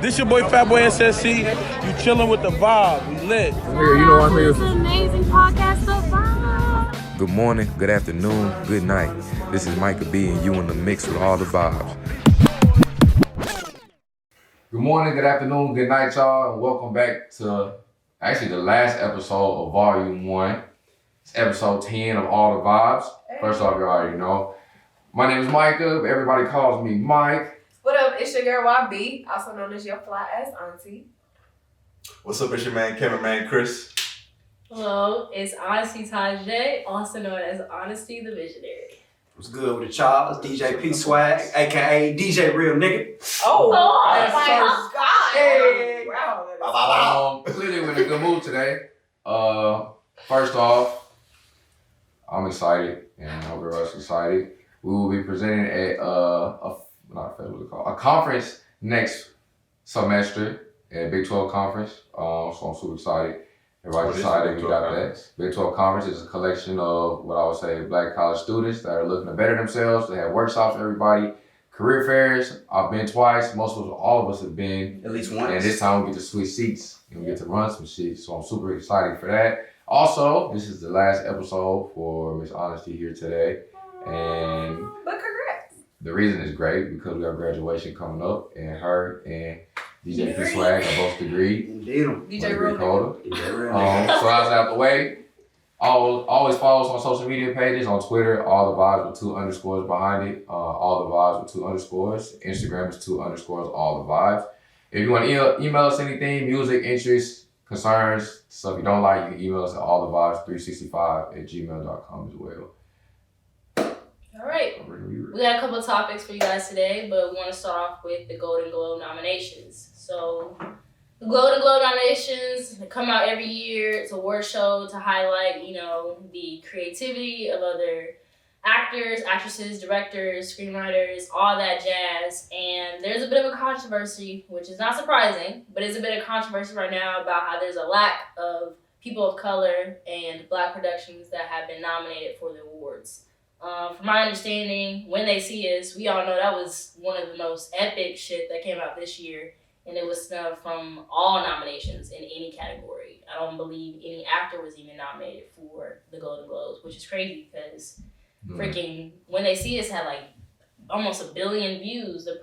This your boy Fatboy SSC. You chilling with the vibe. We lit. Here, you know what I'm It's an amazing podcast, The Vibe. Good morning, good afternoon, good night. This is Micah B, and you in the mix with all the vibes. Good morning, good afternoon, good night, y'all, and welcome back to actually the last episode of Volume 1. It's episode 10 of All the Vibes. First off, you already know. My name is Micah, but everybody calls me Mike. What up? It's your girl YB, also known as your fly ass auntie. What's up? It's your man, cameraman Chris. Hello, it's Honesty Tajay, also known as Honesty the Visionary. What's good with the Charles? DJ P Swag, aka DJ Real Nigga. Oh my God! Hey. Wow. Clearly we're in a good mood today. First off, I'm excited, and I hope everyone's excited. We will be presenting at a conference next semester at Big 12 conference. So I'm super excited. Everybody's excited. We got that. Big 12 conference is a collection of what I would say Black college students that are looking to better themselves. They have workshops for everybody, career fairs. I've been twice. Most of us, all of us have been. At least once. And this time we get to switch seats and we get to run some shit. So I'm super excited for that. Also, this is the last episode for Miss Honesty here today. And But congrats. the reason is great because we have graduation coming up, and her and DJ P Swag are both agreed. Indeed. DJ Real Nigga. DJ Real So Nigga. that's out the way. Always follow us on social media pages, on Twitter, all the vibes with 2 underscores behind it. All the vibes with 2 underscores. Instagram is 2 underscores, all the vibes. If you want to email us anything, music, interests, concerns, stuff you don't like, you can email us at allthevibes365@gmail.com as well. All right, we got a couple of topics for you guys today, but we want to start off with the Golden Globe nominations. So the Golden Globe nominations come out every year. It's a award show to highlight, the creativity of other actors, actresses, directors, screenwriters, all that jazz. And there's a bit of a controversy, which is not surprising, but it's a bit of controversy right now about how there's a lack of people of color and Black productions that have been nominated for the awards. From my understanding, When They See Us, we all know that was one of the most epic shit that came out this year, and it was snubbed from all nominations in any category. I don't believe any actor was even nominated for the Golden Globes, which is crazy because freaking When They See Us had like almost 1 billion views the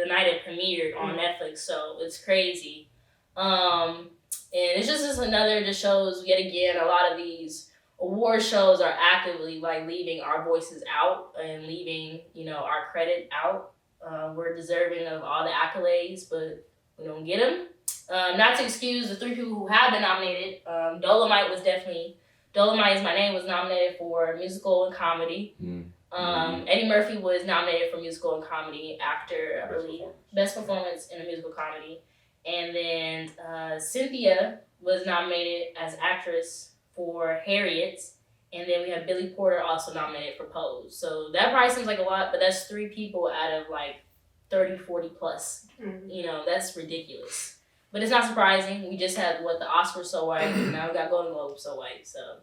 night it premiered on Netflix, so it's crazy. And it's just another, just shows yet again a lot of these award shows are actively like leaving our voices out and leaving, our credit out. We're deserving of all the accolades, but we don't get them. Not to excuse the 3 people who have been nominated. Dolomite is My Name was nominated for musical and comedy. Eddie Murphy was nominated for musical and comedy actor, I believe. Best performance in a musical comedy. And then Cynthia was nominated as actress for Harriet, and then we have Billy Porter also nominated for Pose. So that probably seems like a lot, but that's 3 people out of like 30, 40 plus. That's ridiculous. But it's not surprising. We just had the Oscars so white, and now we got Golden Globe so white. So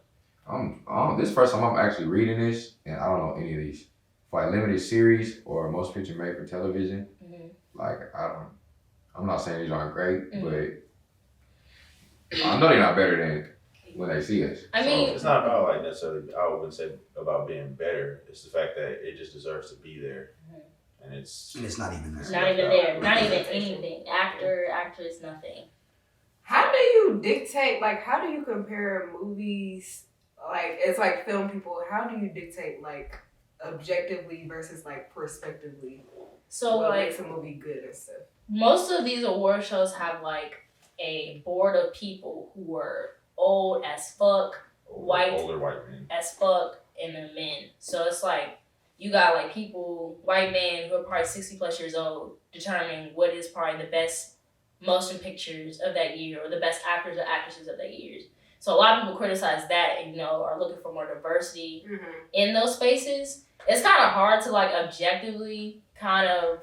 this is the first time I'm actually reading this, and I don't know any of these. For like limited series or most picture made for television, I'm not saying these aren't great, but I know they're not better than When They See Us. I mean, it's not about like necessarily, I wouldn't say about being better. It's the fact that it just deserves to be there. And it's not even there. Not even there. Not even anything. Actor, actress, nothing. How do you dictate? Like, how do you compare movies? Like, it's like film people. How do you dictate like objectively versus like prospectively? So what like makes a movie good and stuff. Most of these award shows have like a board of people who are old as fuck, older white men as fuck, and they're men. So it's like you got like people, white men who are probably 60 plus years old, determining what is probably the best motion pictures of that year or the best actors or actresses of that year. So a lot of people criticize that and are looking for more diversity in those spaces. It's kind of hard to like objectively kind of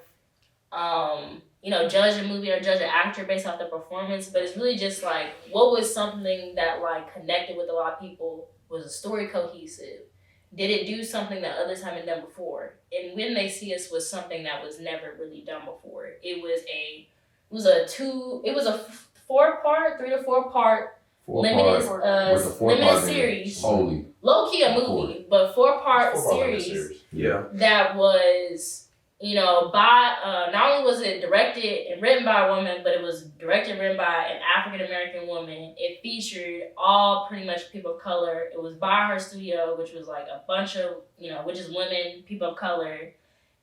judge a movie or judge an actor based off the performance, but it's really just like, what was something that like connected with a lot of people? Was the story cohesive? Did it do something that others haven't done before? And When They See Us was something that was never really done before. It was a It was a 3 to 4 part limited series. Holy. Low key a movie, but 4-part series. Yeah. That was, by not only was it directed and written by a woman, but it was directed and written by an African American woman. It featured all pretty much people of color. It was by her studio, which was like a bunch of, which is women, people of color.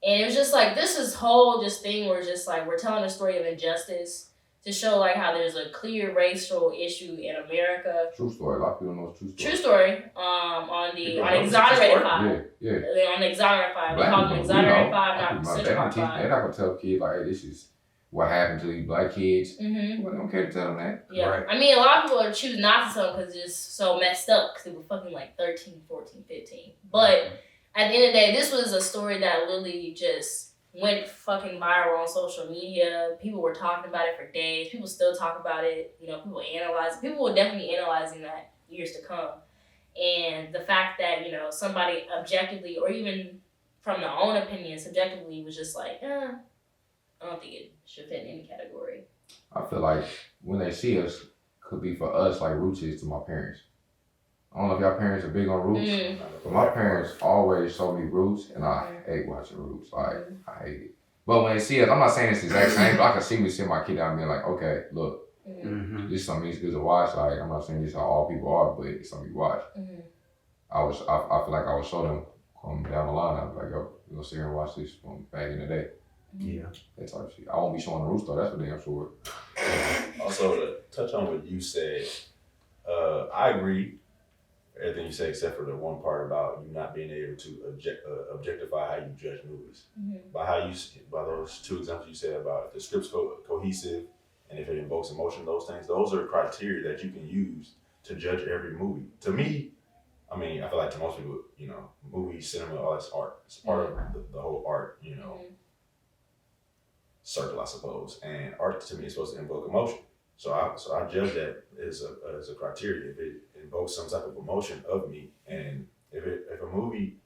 And it was just like, this is whole just thing where just like, we're telling a story of injustice to show like how there's a clear racial issue in America. True story. A lot of people know it's true story. True story. On Exonerated 5. Yeah. On Exonerated 5. We call them Exonerated 5, not Central Park 5. They're not gonna tell kids like, hey, this is what happened to these black kids. Mm-hmm. Well, they don't care to tell them that. Yeah. Right. I mean, a lot of people choose not to tell them because it's just so messed up because they were fucking like 13, 14, 15. But at the end of the day, this was a story that literally just went fucking viral on social media. People were talking about it for days. People still talk about it. People analyze it. People will definitely be analyzing that years to come. And the fact that, somebody objectively or even from their own opinion subjectively was just like, I don't think it should fit in any category. I feel like when they see us, could be for us like Roots is to my parents. I don't know if y'all parents are big on Roots, but my parents always showed me Roots, and I hate watching Roots. Like, I hate it. But when they see us, I'm not saying it's the exact same, but I can see me sitting my kid down and being like, okay, look, this is something he's good to watch. Like, I'm not saying this is how all people are, but it's something you watch. I feel like I would show them down the line. I'd be like, yo, we're gonna sit here and watch this from back in the day. Yeah. That type of shit. I won't be showing the Roots though, that's for damn sure. Also, to touch on what you said, I agree. Everything you say, except for the one part about you not being able to objectify how you judge movies. By those 2 examples you said about if the script's cohesive and if it invokes emotion, those are criteria that you can use to judge every movie. To me, I mean, I feel like to most people, movie, cinema, all that's art. It's part of the whole art, circle, I suppose. And art to me is supposed to invoke emotion. So I judge that as a criteria. If it invokes some type of emotion of me, and if a movie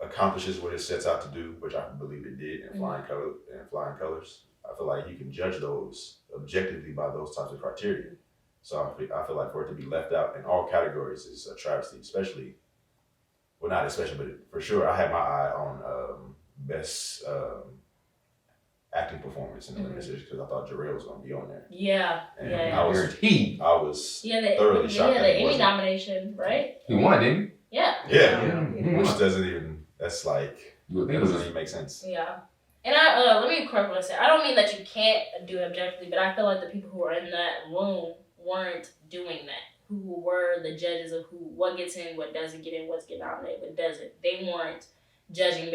accomplishes what it sets out to do, which I believe it did in Flying Colors, I feel like you can judge those objectively by those types of criteria. So I feel like for it to be left out in all categories is a travesty, especially, well, not especially, but for sure, I had my eye on best acting performance in the limited series because I thought Jarrell was going to be on there. Yeah. And I was thoroughly shocked. Yeah, the Emmy nomination, right? He won, didn't he? Yeah. Which doesn't even, that's like, that doesn't even make sense. Yeah. And I let me correct what I said. I don't mean that you can't do it objectively, but I feel like the people who are in that room weren't doing that. Who were the judges of what gets in, what doesn't get in, what's get nominated, what doesn't. They weren't judging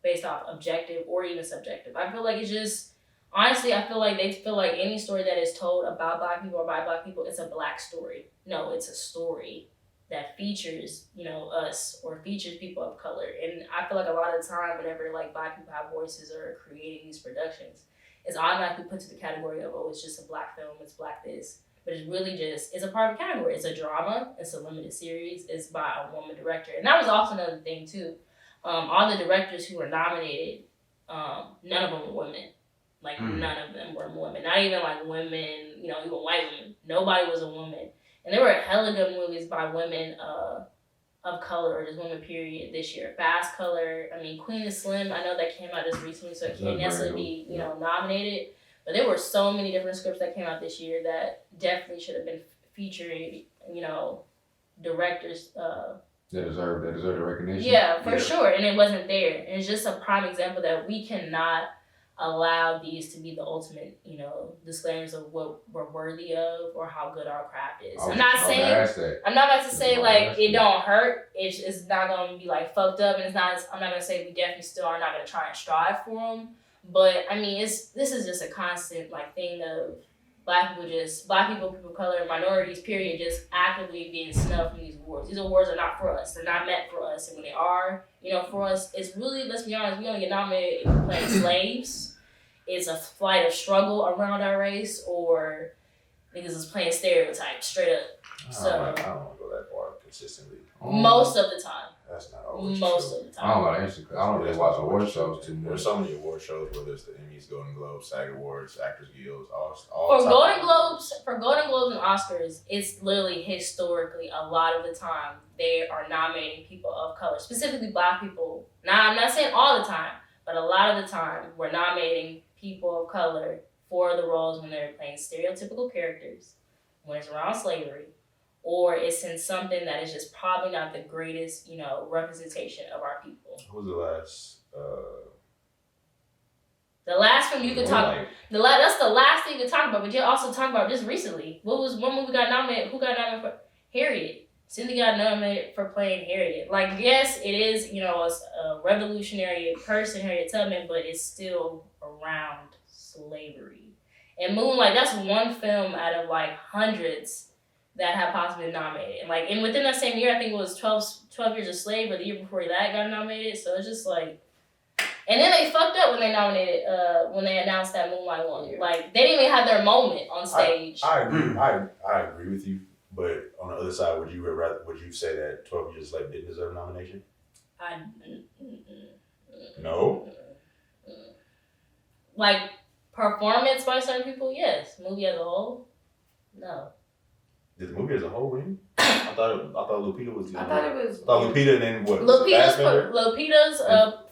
based off objective or even subjective. I feel like it's just, honestly, I feel like they feel like any story that is told about Black people or by Black people, it's a Black story. No, it's a story that features, us or features people of color. And I feel like a lot of the time whenever like Black people have voices or are creating these productions, it's automatically put to the category of, it's just a Black film, it's Black this. But it's really just, it's a part of the category. It's a drama, it's a limited series, it's by a woman director. And that was also another thing too. All the directors who were nominated, none of them were women. Like, none of them were women. Not even like women, even white women. Nobody was a woman. And there were hella good movies by women of color, or just women period, this year. Fast Color, Queen is Slim, I know that came out just recently, so it can't necessarily be, nominated. But there were so many different scripts that came out this year that definitely should have been featuring, directors, That deserve the recognition. Yeah, for sure. And it wasn't there. And it's just a prime example that we cannot allow these to be the ultimate, disclaimers of what we're worthy of or how good our craft is. I'm not about to say like it don't hurt. It's not gonna be like fucked up, and I'm not gonna say we definitely still are not gonna try and strive for them. But this is just a constant like thing of Black people, people of color, minorities, period, just actively being snubbed from these awards. These awards are not for us. They're not meant for us. And when they are, for us, it's really, let's be honest, we only get nominated if we're playing slaves. It's a flight of struggle around our race, or niggas is playing stereotypes straight up. I don't want to go that far consistently. Most of the time. That's not always Most true. of the time. I don't got an answer because I don't really watch award shows too much. There's so many award shows, whether it's the Emmys, Golden Globes, SAG Awards, Actors Guilds, all For type Golden of Globes, and Oscars, it's literally historically a lot of the time they are nominating people of color, specifically Black people. Now, I'm not saying all the time, but a lot of the time we're nominating people of color for the roles when they're playing stereotypical characters, when it's around slavery, or it's in something that is just probably not the greatest, representation of our people. Who was the last? The last film you could talk about. That's the last thing you could talk about, but you also talk about just recently. One movie got nominated? Who got nominated for Harriet? Cindy got nominated for playing Harriet. Like, yes, it is, a revolutionary person, Harriet Tubman, but it's still around slavery. And Moonlight, that's one film out of like hundreds that have possibly been nominated. And within that same year, I think it was 12 Years a Slave, or the year before that got nominated. So it's just like, and then they fucked up when they nominated, when they announced that Moonlight one. Yeah. Like, they didn't even have their moment on stage. I agree. I agree with you, but on the other side, would you say that 12 Years a Slave didn't deserve a nomination? No. Like, performance by certain people, yes. Movie as a whole, no. Did the movie as a whole win? I thought Lupita was. I thought it was. I thought Lupita and then what? Lupita's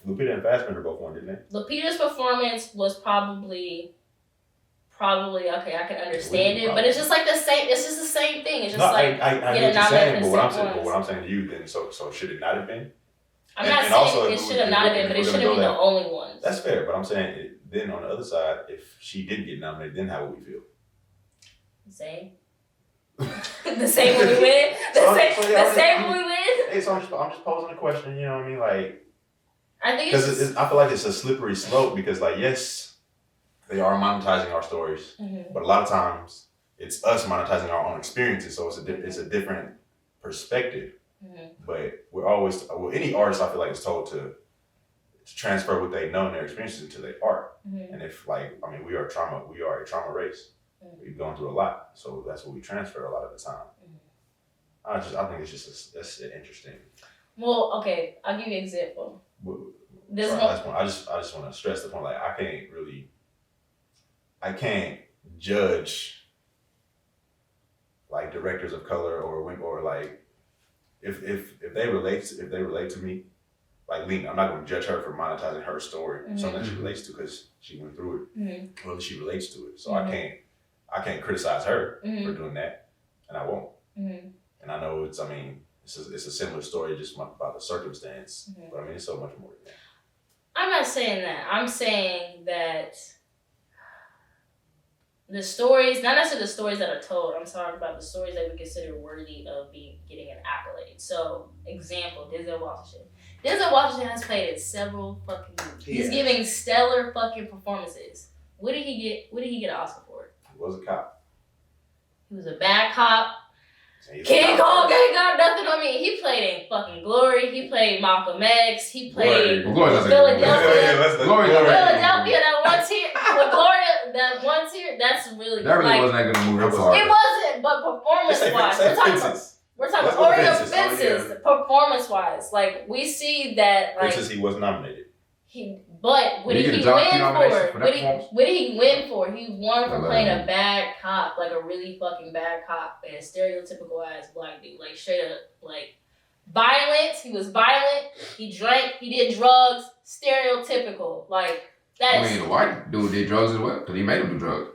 Lupita and Fassbender both won, didn't they? Lupita's performance was probably okay. I can understand it, but it's just like the same. It's just the same thing. It's just I get what you're saying, but what what I'm saying to you then, so should it not have been? I'm not saying it should have not have been, but it shouldn't be the only ones. That's fair, but I'm saying then on the other side, if she didn't get nominated, then how would we feel? The same. The same when we win. The same when we win. Hey, so I'm just posing a question. You know what I mean? Like, I think because I feel like it's a slippery slope because, like, yes, they are monetizing our stories, but a lot of times it's us monetizing our own experiences. So it's a different perspective. But we're always any artist I feel like is told to transfer what they know and their experiences into their art. And if we are a trauma race. We've gone through a lot, so that's what we transfer a lot of the time. I think it's just that's interesting. Well, okay, I'll give you an example. I just want to stress the point. Like I can't judge like directors of color or like if they relate to me. Like Lena, I'm not going to judge her for monetizing her story, something that she relates to because she went through it, whether she relates to it. So I can't criticize her for doing that, and I won't. And I know it's a similar story, just about the circumstance, but it's so much more than that. I'm not saying that. I'm saying that the stories, not necessarily the stories that are told, I'm talking about the stories that we consider worthy of getting an accolade. So, example, Denzel Washington. Denzel Washington has played in several fucking movies. He's giving stellar fucking performances. What did he get an Oscar for? He was a cop. He was a bad cop. King Kong ain't got nothing on me. He played in fucking Glory. He played Malcolm X. He played Philadelphia. Philadelphia, that one tier. With Gloria, that one tier, that's really that really wasn't that good a movie. I'm sorry. It wasn't, but performance-wise, we're talking about Oreo Fences. Performance-wise, like we see that, like Fences, he was nominated. What did he win for? He won for playing a bad cop, like a really fucking bad cop, and a stereotypical ass black dude, like straight up, like violent. He was violent. He drank. He did drugs. Stereotypical, like that's. The white dude did drugs as well because he made him do drugs.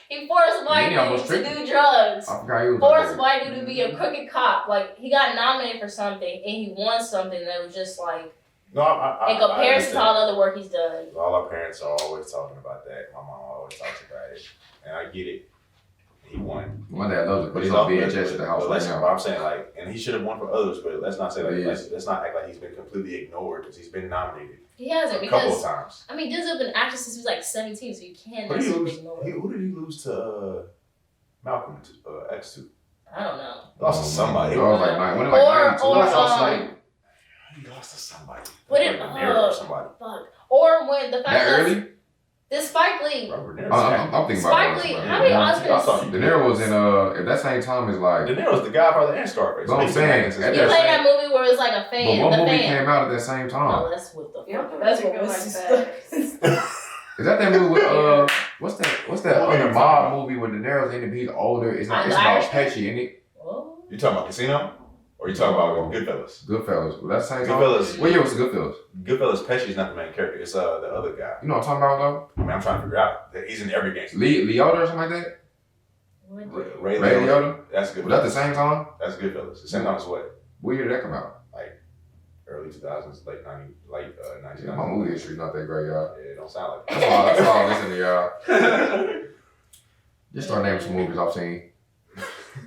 He forced white dudes to do drugs. Forced white dude to be a crooked cop. Like he got nominated for something and he won something that was just like. No, in comparison to all the other work he's done. All our parents are always talking about that. My mom always talks about it, and I get it. He won. My dad loves it, but he's on VHS at the house right now. But I'm saying and he should have won for others, but let's not say let's not act like he's been completely ignored because he's been nominated. He hasn't a couple of times. Denzel's been acting since he was like 17, so you can't necessarily ignore him. Who did he lose to Malcolm X to? I don't know. Lost to somebody. He lost to somebody. Or when the fact that early? This Spike Lee. I'm thinking about Spike Lee. How many Oscars? De Niro was in at that same time as like. De Niro's the Godfather and Scarface. But I'm saying, he played that movie where it's like a fan. But what movie came out at that same time? No, that's what the fuck. That's what was Is that movie with what's that other mob movie with De Niro's in it? He's older. It's about Pesci, isn't it? You talking about Casino? Or you talking about Goodfellas? Goodfellas. Well, that's the same time. Goodfellas. What year was Goodfellas? Goodfellas, Pesci's not the main character. It's the other guy. You know what I'm talking about though? I mean, I'm trying to figure out. He's in every gangster. Liotta or something like that? Ray Liotta? That's Goodfellas. Was that the same time? That's Goodfellas. The same time as what? What year did that come out? Like early 2000s, late 90s. Yeah, my movie history's not that great, y'all. Yeah, it don't sound like That's why I listen to y'all. Just start naming some movies I've seen.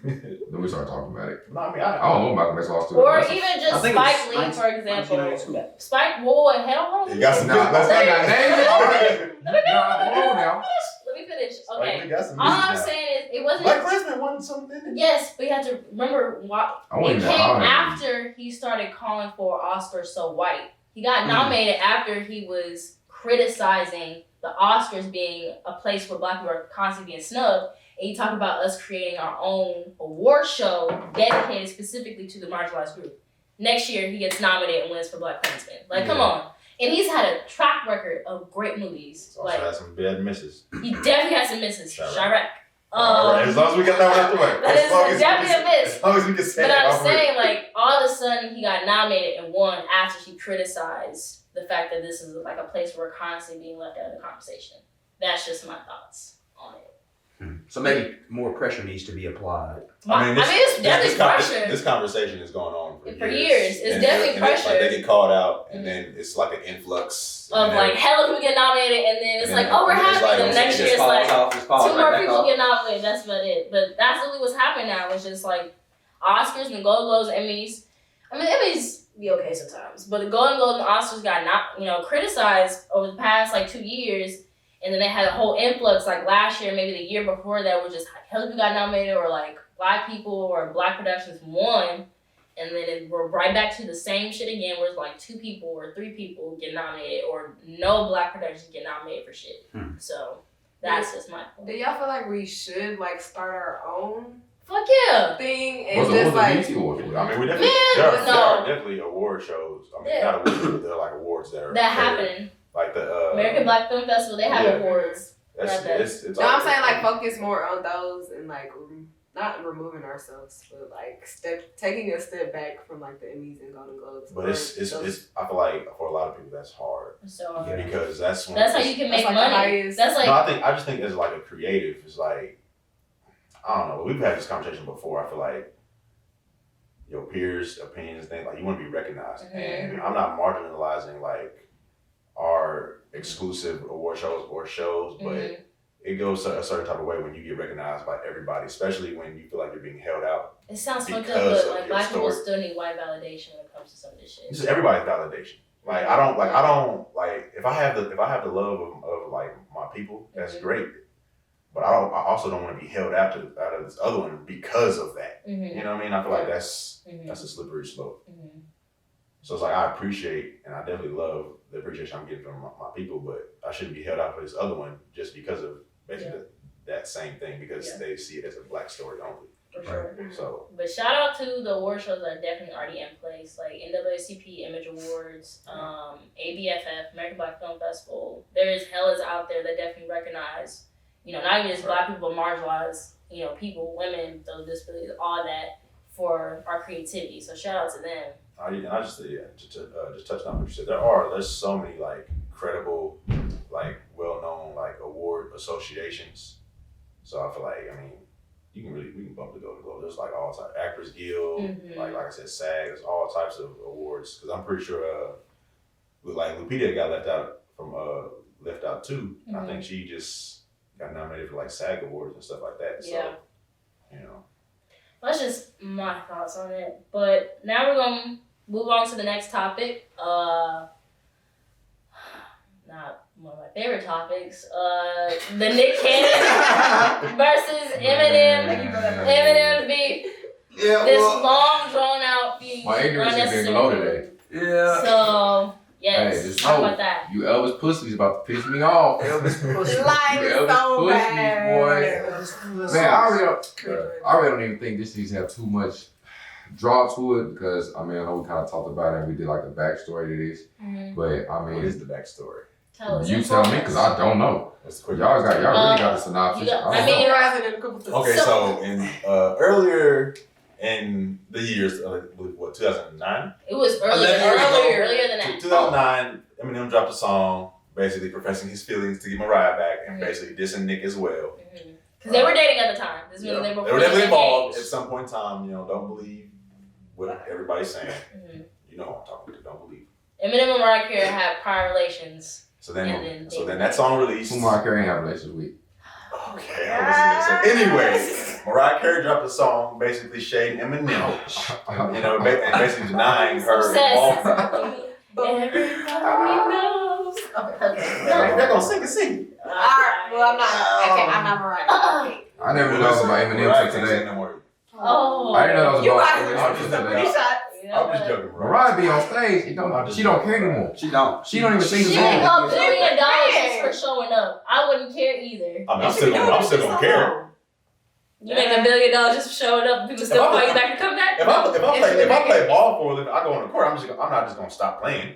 Then we start talking about it. No, I mean, I don't know Malcolm X lost to Or it. even just Spike Lee, for example. Spike, whoa, hell, You got some Nah, let's name it. All right. Let me Hold on now. Let me finish. Spike Okay. Lee got some All I'm music now. saying is it wasn't. Black Klansman won something. Yes, but you have to remember what I want it to came know how after he started calling for Oscars so white. He got nominated after he was criticizing the Oscars being a place where black people are constantly being snubbed. And you talk about us creating our own award show dedicated specifically to the marginalized group. Next year, he gets nominated and wins for Black Klansman. Like, come on. And he's had a track record of great movies. Also like, had some bad misses. he definitely has some misses. Chirac. As long as we get that one out the way. That is definitely a miss. As long as we can say But that. I'm saying, like, all of a sudden he got nominated and won after he criticized the fact that this is like a place where we're constantly being left out of the conversation. That's just my thoughts on it. So maybe more pressure needs to be applied. It's definitely pressure. This conversation is going on for years. It's definitely pressure. Like they get called out, and then it's like an influx of like hella people get nominated, and then it's like, oh, we're happy. Like, and next year it's like two more right people get nominated. That's about it. But that's really what's happening now. It's just like Oscars and Golden Globes, Emmys. I mean, Emmys be okay sometimes, but the Golden Globes and Oscars got criticized over the past like 2 years. And then they had a whole influx like last year, maybe the year before that, were just like hella people got nominated, or like black people or black productions won. And then we're right back to the same shit again, where it's like 2 people or 3 people get nominated, or no black productions get nominated for shit. So that's just my point. Do y'all feel like we should like start our own Fuck yeah thing and just like? I mean, we definitely there are definitely award shows. I mean, not awards, but they're like awards that happen. Like the American Black Film Festival, they have awards. It's no, I'm saying like focus more on those and like not removing ourselves, but like taking a step back from like the Emmys and Golden Globes. But it's I feel like for a lot of people that's hard. So hard. Because that's how you can make money. That's like I just think as like a creative, it's like I don't know. We've had this conversation before. I feel like your peers' opinions, things like you want to be recognized, and I'm not marginalizing like our exclusive award shows or shows, but it goes a certain type of way when you get recognized by everybody, especially when you feel like you're being held out. It sounds fucked up, but like black people still need white validation when it comes to some of this shit. This is everybody's validation. Like I don't like if I have the love of like my people, that's great. But I also don't want to be held out of this other one because of that. You know what I mean? I feel like that's a slippery slope. So it's like I appreciate and I definitely love the appreciation I'm getting from my people, but I shouldn't be held out for this other one just because of basically that same thing, because they see it as a black story only. For sure. So, but shout out to the award shows that are definitely already in place, like NAACP Image Awards, ABFF, American Black Film Festival. There is hellas out there that definitely recognize, not even just black people, but marginalized, people, women, those disabilities, all that for our creativity. So shout out to them. And I just just touching on what you said. There's so many like credible, like well-known like award associations. So I feel like we can bump the Golden Globe. There's like all types, Actors Guild, like I said, SAG. There's all types of awards. Because I'm pretty sure like Lupita got left out too. I think she just got nominated for like SAG awards and stuff like that. So that's just my thoughts on it. But now we're gonna move on to the next topic. Not one of my favorite topics. The Nick Cannon versus Eminem Beef. Yeah, this long drawn out feud. My ignorance is being low today. Yeah. So Yes. Hey, just Talk know, about that. you Elvis pussies about to piss me off. Elvis pussy. Like You Elvis so pussies, bad. Man, I really don't even think this needs to have too much draw to it because I know we kind of talked about it and we did like a backstory to this. But I mean, What is the backstory? Tell us. you tell me because I don't know. That's the quick. Y'all really got the synopsis. I mean, Okay, so in earlier in the years, what 2009? It was earlier than that. 2009, Eminem dropped a song basically professing his feelings to get Mariah back and basically dissing Nick as well. Because they were dating at the time. This was They were definitely involved at some point in time. Don't believe what everybody's saying. You know what I'm talking about. Don't believe. Eminem and Mariah Carey had prior relations. So then that song released. Who Mariah Carey have relations with? Okay, I was anyway, Mariah Carey dropped a song basically shading Eminem, and basically denying her involvement. Everybody knows. They're gonna sing. Alright, well I'm not. Okay, I'm not Mariah. I never knew that was about Eminem till today. Oh. I didn't know that was You about guys Eminem are till some today. pretty shots. I'm just joking, bro. Mariah be on stage. She don't care anymore. She don't. She don't even sing the She song. make $1 billion just for showing up. I wouldn't care either. I'm still gonna care. You make $1 billion just for showing up. People still call you back to come back. If I play ball for a living, I go on the court. I'm not just gonna stop playing.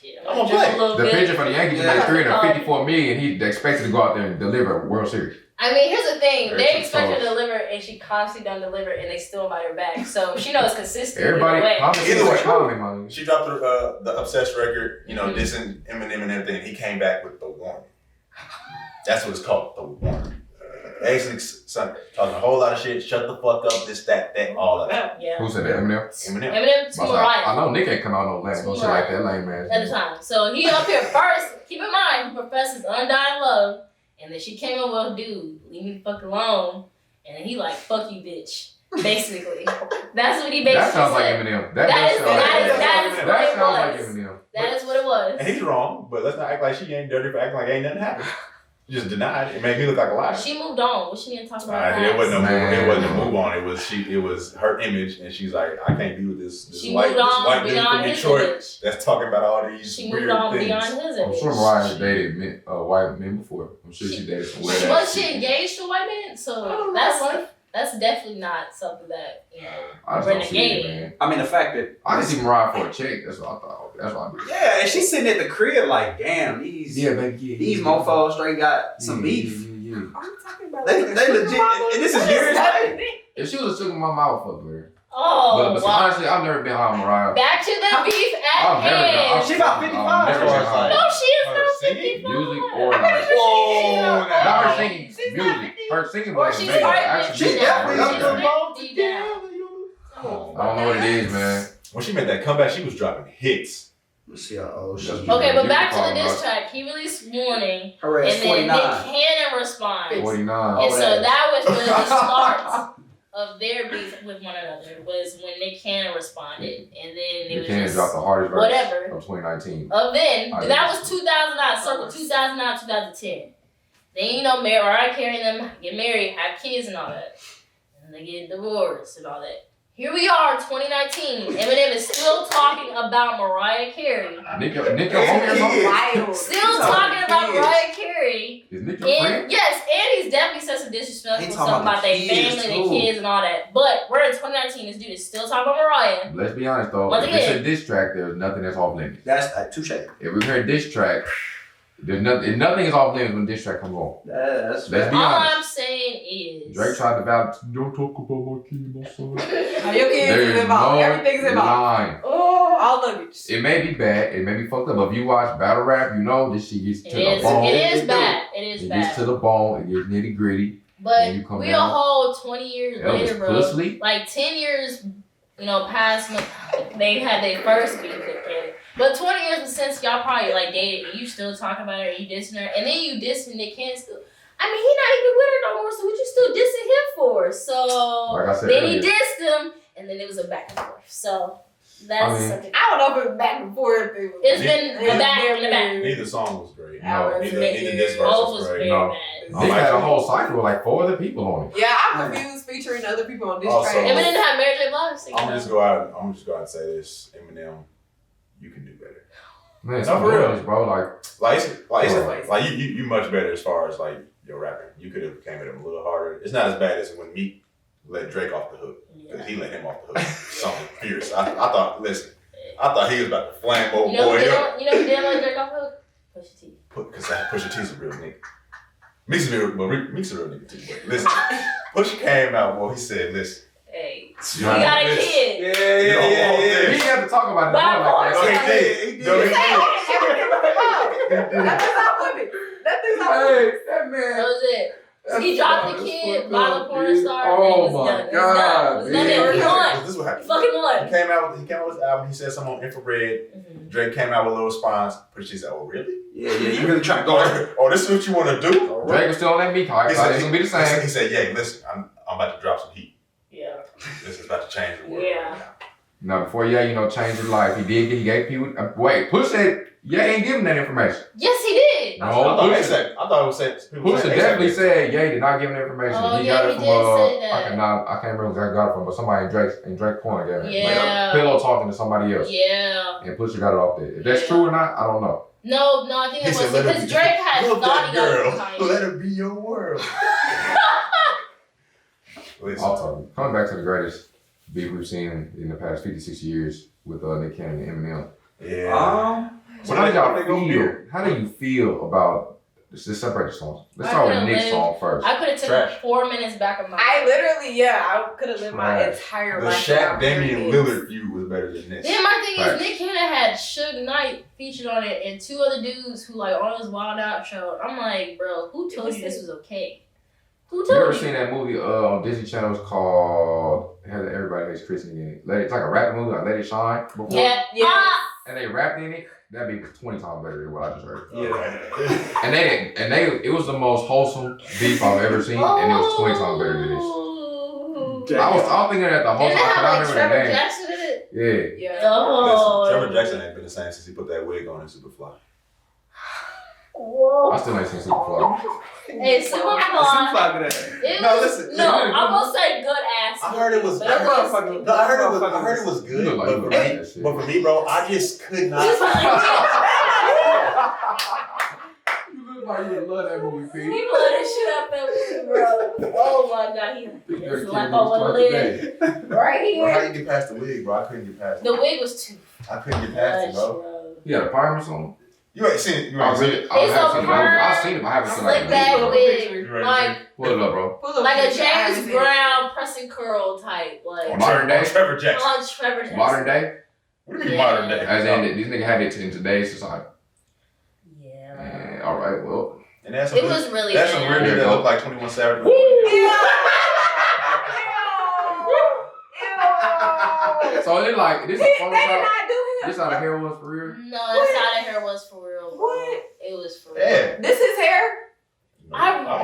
Shit, I'm gonna play. The pitcher for the Yankees made $354 million. He expected to go out there and deliver a World Series. I mean, here's the thing. Very They expect her close. to deliver, and she constantly don't deliver, and they still invite her back. So she knows consistent. Everybody, Either way, comment. She dropped the Obsessed record, dissing Eminem and everything. And he came back with The One. That's what it's called, The One. Basically, talking a whole lot of shit. Shut the fuck up. This, that, all of that. Yeah. Who said that? Eminem? Eminem to Mariah. I know Nick ain't come out no lame no shit like that lame ass. At the time. So he up here first. Keep in mind, he professes undying love. And then she came up with, dude, leave me the fuck alone. And then he like, fuck you, bitch. Basically. That's what he basically That sounds like said. Eminem. That sounds like Eminem. That is what it was. And he's wrong, but let's not act like she ain't dirty for acting like ain't nothing happened. She just denied it. It made me look like a liar. She moved on. What she need to talk about? It wasn't a move on. It was her image, and she's like, I can't be with this white dude from Detroit that's talking about all these she weird moved on things. beyond his image. I'm sure Mariah dated white men before. I'm sure she dated some weird ass Was she people. engaged to white men? So that's definitely not something that I just don't see it, man. I mean, the fact that I just see Mariah for a check. That's what I thought. That's what I did. yeah, and she's sitting at the crib like, damn, these mofos straight got some beef. I'm talking about They legit, and this is years later. If she was a sugar mama, I would fuck with her. Oh, But wow. honestly, I've never been high on Mariah. Back to the beef I've never at She hand. about 55. Never been high. No, she is Her not singing 55. Music or like. Whoa, Not her singing music. Her singing Or was she's amazing. part Actually, She definitely I Oh, don't know what it is, man. When she made that comeback, she was dropping hits. Let's see how old she is. Okay, but back to the diss track. He released Warning, Her ass and then Nick 49. Cannon responds. 49. And so that was really the start of their beef with one another, was when Nick Cannon responded. And then it Nick was Cannon just dropped the hardest verse whatever. of 2019. Then, I that didn't was 2009, circa 2009, 2010. Then, Mariah Carey and them get married, have kids and all that. And they get divorced and all that. Here we are, 2019. Eminem is still talking about Mariah Carey. Nick your homie or something? wild. Still talking about Mariah Carey. Is Nick your friend? And yes, and he's definitely said some disrespectful He stuff talking about about their the family, kids, their too. kids, and all that. But we're in 2019. This dude is still talking about Mariah. Let's be honest though. Once If it's again. a diss track, there's nothing that's off limits. That's touche. If we hear a diss track, there's nothing is off limits when diss track comes on. That's Let's be All honest. I'm saying is Drake tried to validate. Don't talk about my kid, my son. Your kids There's is involved. no Everything's involved. line. Oh, all luggage. It may be bad. It may be fucked up. But if you watch battle rap, you know this shit gets to it the bone. is bad. It is It gets to bad. the bone. It gets nitty gritty. But and you come we a down. whole 20 years later, Elvis bro. Presley. Like 10 years, past when they had their first beef with Cannon. But 20 years since y'all probably like dated, and you still talking about her, you dissing her, and then you dissing Nick Cannon still. I mean, he not even with her no more, so what you still dissing him for? So Like I said then earlier. he dissed him, and then it was a back and forth. So that's something. I don't know if it's back and forth. It's been the back and the back. Neither song was great. No. Neither this verse Both was was great. very No. bad. Nick had a whole cycle with like 4 other people on it. Yeah, I'm confused featuring other people on this Also- track. Eminem had Mary J. Blige singing. I'm gonna just go out and say this, Eminem, you can do better. Man, No, for real, bro. Like you much better as far as like your rapping. You could have came at him a little harder. It's not as bad as when Meek let Drake off the hook. Because he let him off the hook. Something fierce. I thought he was about to flame old boy up. You know who didn't let Drake off the hook? Pusha T. Because Pusha T's a real nigga. Meek's a real nigga too. But listen, Pusha came out, well, he said, listen. Hey, you got a kid. Yeah. He didn't have to talk about it. He did. That man. That was it. He dropped the kid, by the porn star. Oh my God. He won. This is what happened. He fucking won. He came out with his album. He said something on Infrared. Mm-hmm. Drake came out with a little response. Pusha said, "Oh really? Yeah. You really trying to go there? Oh, this is what you want to do?" Drake was still on that beat hype. It's gonna be the same. He said, "Yeah, listen, I'm about to drop some heat. Yeah. This is about to change the world." Yeah. Now before changed his life, he gave people. Wait, Push said ain't giving that information. Yes, he did. No, I thought it was Push definitely said did not give him the information. Oh, he yeah, got it he from did say that. I can't remember where I got it from, but somebody in Drake Corner gave it. Yeah. Pillow talking to somebody else. Yeah. And Pusha got it off there. If that's true or not, I don't know. No, I think it was because Drake had thought he got it from Kanye. Let it be your world. I'll tell you. Coming back to the greatest beef we've seen in the past 56 years with Nick Cannon and Eminem. Yeah. How do you feel about this? Separate the songs. Let's start with Nick's song first. I could have taken 4 minutes back of my I could have lived my entire The life. Shaq Damian Lillard view was better than this. Then my thing is, Nick Cannon had Suge Knight featured on it and 2 other dudes who on his Wild Out show. I'm like, bro, who told you this was okay? Who told you? You ever seen that movie on Disney Channel? It's called, it has Everybody Hates Chris in it. It's like a rap movie, like Let It Shine. Before. Yeah. And they rapped in it. That beat was 20 times better than what I just heard. Yeah. And it was the most wholesome beef I've ever seen, and it was 20 times better than this. I was thinking that the whole time, I don't remember the Trevor name. Jackson in it? Yeah. Oh. Listen, Trevor Jackson ain't been the same since he put that wig on in Superfly. Whoa. I still ain't seen Superfly. Hey, Superfly. Listen. No, I'm gonna say good ass. I heard it was. But I heard it was good. You look like you would like that shit. But for me, bro, I just could not. You look like you would love that movie, Pete. He blew this shit up that movie, bro. Oh my god, it's like I want to live right Bro, how here. you get past the wig, bro? I couldn't get past it. The wig was too I couldn't get past it, much, bro. bro. You got a perm or something? You ain't seen it. You I ain't seen really, it. I It's haven't a seen it. I've seen it, but I haven't seen Slick it. back wig, like Pull it up, bro. a James Brown pressing curl type, like Modern day? Trevor Jackson. on Trevor Jackson. Modern day? What do you mean modern day? As in, these niggas had it in today's society. Yeah. All right, well. And that's It was really that's some bad. weird niggas that look like 21 Savage. So it's like, this is They Photoshop. did not do him. This how the hair was for real? No, that's how the hair was for real. Bro. What? It was for real. Yeah. This is hair? I don't know.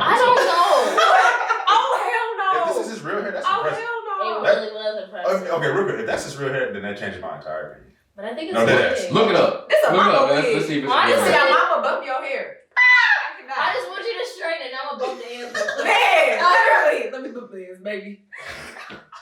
Oh, hell no. If this is his real hair, that's Oh, impressive. hell It no. really was impressive. Okay, real quick. If that's his real hair, then that changes my entire opinion. But I think it's No, that okay. Look it up. This a Look it mama up. wig. Let's see if it's Honestly, This is real. your mama bump your hair. I just want you to straighten it. I'm gonna bump the ends real quick. Man, literally. Let me bump this, baby.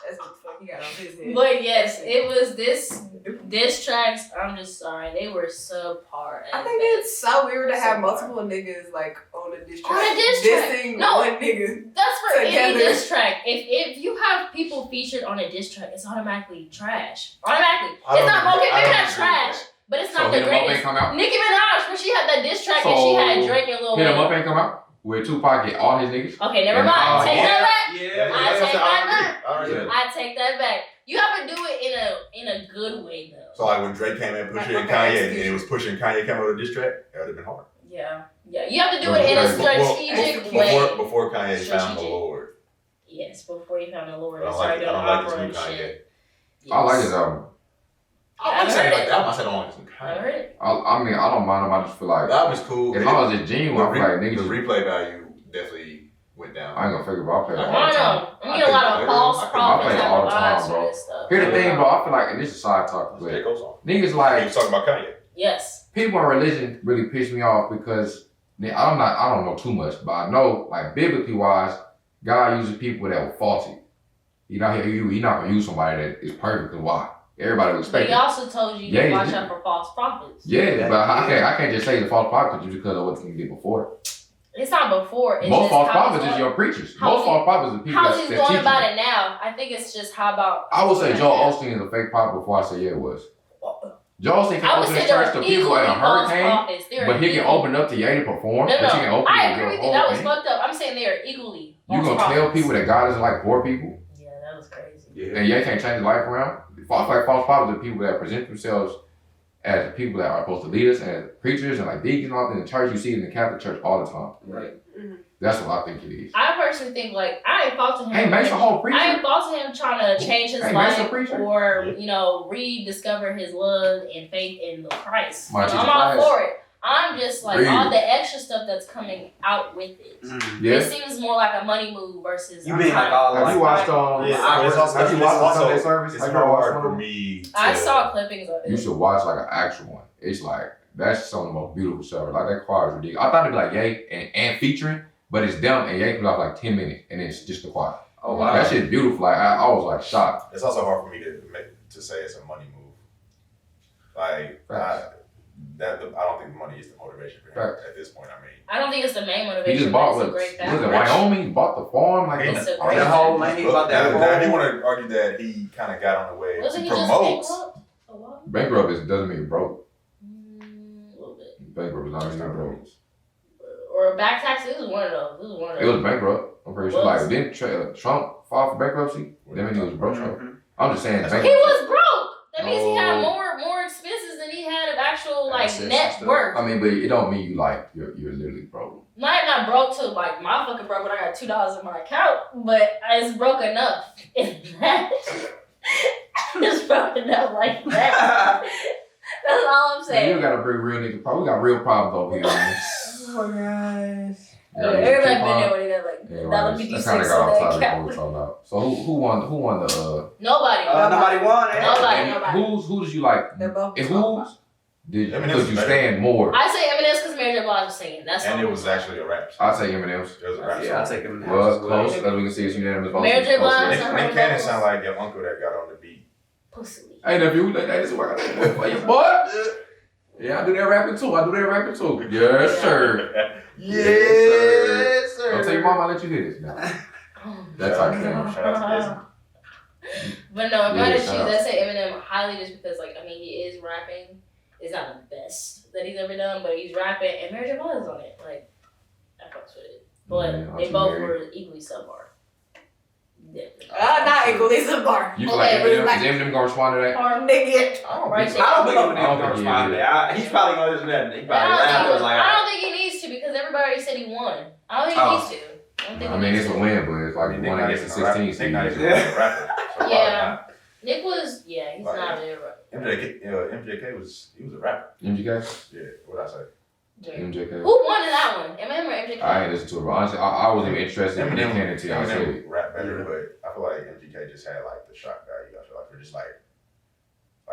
That's what the fuck he got on his head. But yes, it was diss tracks. I'm just sorry, they were subpar. I think it's so weird to have multiple niggas like on a diss track. On a diss track. Dissing No. one nigga. That's for any Together. diss track. If you have people featured on a diss track, it's automatically trash. Automatically, it's not okay. Maybe not trash, but it's So not Hit the 'em Up ain't greatest. come out? Nicki Minaj, when she had that diss track and she had Drake and Lil Hit 'em Up Wayne. ain't come out? With Tupac and all his niggas? Okay, never And- mind. oh, Take yeah. that back. Yeah. I take that back. Alright. I take that back. You have to do it in a good way though. So like when Drake came in, Pusha and Kanye, and it was Pusha and Kanye came out of the diss track, that would have been hard. Yeah. You have to do it in a strategic way. Before Kanye found the Strategic. Lord. Yes, before you found the Lord I and don't like started it. I doing don't like opera this and new Kanye. shit. I like his album. I've heard it. I said I don't like this new I Kanye. heard it. I mean, I don't mind him. I just feel like, The album is cool. as long as it's genuine, I feel like The niggas. replay value definitely went down. I ain't gonna figure it out. I play it I all don't the time. know. I'm getting a lot of false I prophets play it that all the will time, answer bro. this stuff. Here's the thing, bro. I feel like, and this is side talk, It's but J. Cole's song. niggas He like, was talking about Kanye. Yes. people in religion really piss me off because I don't know too much, but I know, like, biblically wise, God uses people that were faulty. He not gonna use somebody that is perfect. Cause why? everybody would But expect he it. also told you to watch out for false prophets. Yeah, but I can't just say the false prophet just because of what's going to get before. It's not before. It's Most just false how prophets he's is going- your preachers. how Most he- false prophets are people How's that's he going teaching about you. it now? I think it's just how about. I would say right Joel now. Osteen is a fake prophet before I say yeah it was. Joel Osteen I can would open say his there church are to people in a equally false hurricane, prophets. There are but he can equally- open up to Ye to perform. No, but you can no. open I your agree with you. whole That was thing. fucked up. I'm saying they are equally. You false gonna tell prophets. people that God doesn't like poor people, Yeah, that was crazy. Yeah. and Ye can't change his life around? False prophets are people that present themselves as the people that are supposed to lead us, as preachers and like deacons and all that in the church. You see it in the Catholic Church all the time. Right. That's what I think it is. I personally think like I ain't fault to him. Hey, Mason whole preacher. I ain't fault to him trying to change his Hey, life Mason preacher. or Yeah. rediscover his love and faith in the Christ. My And I'm teacher all Christ. for it. I'm just like Read all it. the extra stuff that's coming out with it. Yeah. It seems more like a money move versus. You mean like all Have like you watched Yeah, it's also, have you watched the Sunday it's service? It's Have you ever watched hard one for of them? me. I to- saw clippings of You it. should watch like an actual one. It's like that's some of the most beautiful stuff. Like that choir is ridiculous. I thought it'd be like Ye and featuring, but it's them and Ye comes out for like 10 minutes and it's just the choir. oh wow. That shit's beautiful. Like I was like shocked. It's also hard for me to say it's a money move. Like I don't think money is the motivation for him Facts. at this point. I mean, I don't think it's the main He motivation. just bought but it's what a was great it fact. Wyoming? He bought the farm, like It's a the great The whole man, he about that now, if you whole. want to argue that he kind of got on the way Wasn't to he just promote, bankrupt? A lot? bankrupt doesn't mean broke. A little bit. Bankrupt is not mean broke. Or back tax. This is one of those. This is one of It those. was bankrupt. I'm pretty sure. Like didn't Trump file for bankruptcy? That means he was broke. Mhm. I'm just saying He bankruptcy. was broke. That means he had No. more expenses than he had of actual like Assets and net stuff. worth. I mean, but it don't mean you like you're literally broke. Not broke to like my fucking broke when I got $2 in my account, but it's broke enough in that. It's broke enough like that. That's all I'm Man, saying. you gotta bring real nigga problems. We got real problems over here, man. Oh guys. Everybody been there when they got like Anyways, $1.56 that kind of got on off their topic what we're account. talking about. So who won the Nobody. Nobody won. Eh? Nobody. who did you like? They're both And qualified. whose did Eminem's could you better. stand more? I say Eminem because Mary J. Blige was singing. That's and all. it was actually a rap. I'd say Eminem's. It was a rap Yeah, I'll song. take him. Well, close. As we can see, it's unanimous. votes. Mary J. Close. Blige. Nick Cannon sound like your uncle that got on the beat. Pussy. Hey, nephew, that is what I got that for you, boy. Yeah, I do that rapping too. Yes, sir. Yes, sir. Don't tell your mama I let you hear this now. That type of thing. Shout out to But no, if I had to choose, shout out. I'd say Eminem highly just because, like, I mean, he is rapping. It's not the best that he's ever done, but he's rapping, and Mary J. Blige is on it. Like, I fucks with it. But Yeah, I'll they take both Mary. were equally subpar. Yeah. Not equally subpar. You feel like Okay, Eminem, is Eminem gonna respond to that? Nigga. I don't Right think there. I don't think I Eminem don't gonna think he respond to is. that. He's probably gonna listen to that. He I probably laugh. don't, Like, I don't think he needs to because everybody already said he won. I don't think he Oh. needs to. I don't think I he mean, needs it's a to. win, but it's like Nick one not against the even a rapper. 16 Nick not seed. even a rapper. So Yeah. Nick was, he's Like, not a rapper. MJK was a rapper. MGK? Yeah, what I say? MJK. Who won in that one? Eminem or MJK? I ain't listened to it, but honestly, I wasn't even interested in Nick Cannon until I said it. Eminem rap better, but I feel like MGK just had like the shock value. I feel like for just like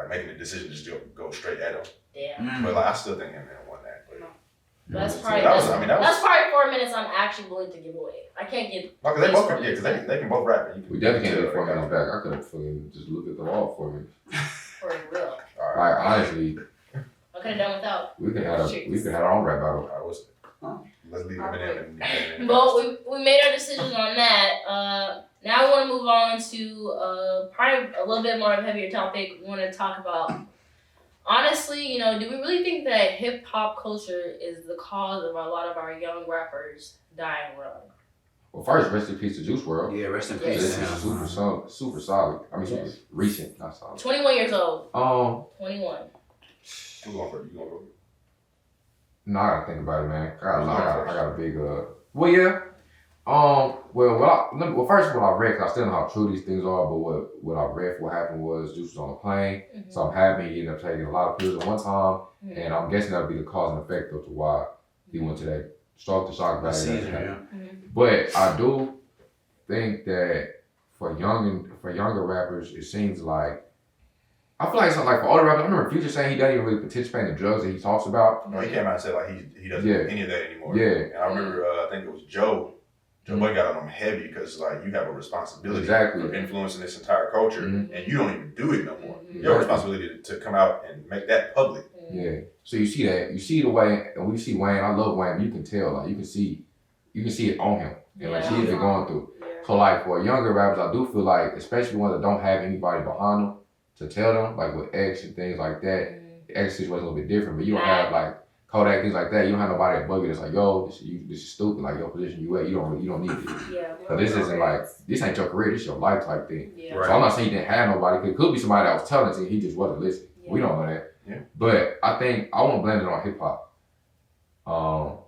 making the decision to just go straight at him. Damn. But like I still think Eminem won that. But That's Yeah, probably that was, I mean, that was. that's probably 4 minutes I'm actually willing to give away. I can't give. No, cause they both, yeah, cause they can both rap. And you can We definitely can't tell get 4 they minutes got- back. I could have fucking just looked at the wall for me. For real. All right, Like, honestly, I could have done without. we could have our own rap battle. all right, what's it? Oh. Let's leave Eminem and But we made our decisions on that. Now we want to move on to probably a little bit more of a heavier topic. We want to talk about, honestly, do we really think that hip hop culture is the cause of a lot of our young rappers dying young? Well, first, rest in peace to Juice WRLD. Yeah, rest in Yes. peace. This to is him. super solid. I mean, super Yes. recent, not solid. 21 years old. 21. you going for it? You going for it? No, I gotta think about it, man. I got a big well, yeah. Well, first what I read, 'cause I still don't know how true these things are, but what I read, what happened was Juice was on a plane, Mhm. something happened, he ended up taking a lot of pills at one time, Mhm. and I'm guessing that'll be the cause and effect of why he went to that stroke to shock value. Season, that yeah. Mhm. But I do think that for younger rappers, it seems like I feel like it's not like for older rappers. I remember Future saying he doesn't even really participate in the drugs that he talks about. No, he came out and said like he doesn't Yeah. do any of that anymore. Yeah. And I remember I think it was Joe Joe Budden got on them heavy because like you have a responsibility Exactly. for influencing this entire culture, Mhm. and you don't even do it no more. Mhm. Your responsibility to come out and make that public. Yeah. So you see that. You see the way, and we see Wayne. I love Wayne. You can tell, like you can see it on him, and like Yeah. he's been going through. Yeah. So like for younger rappers, I do feel like, especially ones that don't have anybody behind them to tell them, like with X and things like that. The X situation is a little bit different, but you don't have like Kodak, things like that. You don't have nobody at Buggy that's like, yo, this is stupid. Like your position you at, you don't need it. Yeah. So this isn't like, this ain't your career. This your life type thing. Yeah. Right. So I'm not saying he didn't have nobody. 'Cause it could be somebody that was talented. He just wasn't listening. Yeah. We don't know that. Yeah. But I think I want to blame it on hip hop.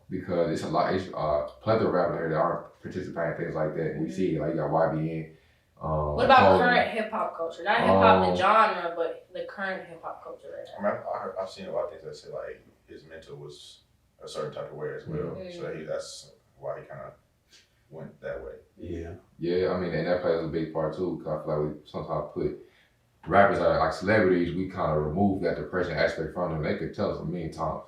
Because it's a lot. It's plethora of rappers here that aren't participating in things like that. We see like you got YBN. What about current hip hop culture? Not hip hop the genre, but the current hip hop culture right I now. mean, I've seen a lot of things that say like his mental was a certain type of way as well. So that's why he kind of went that way. Yeah. Yeah, I mean, and that plays a big part too. Cause I feel like we sometimes put rappers that are like celebrities. We kind of remove that depression aspect from them. They could tell us a million times.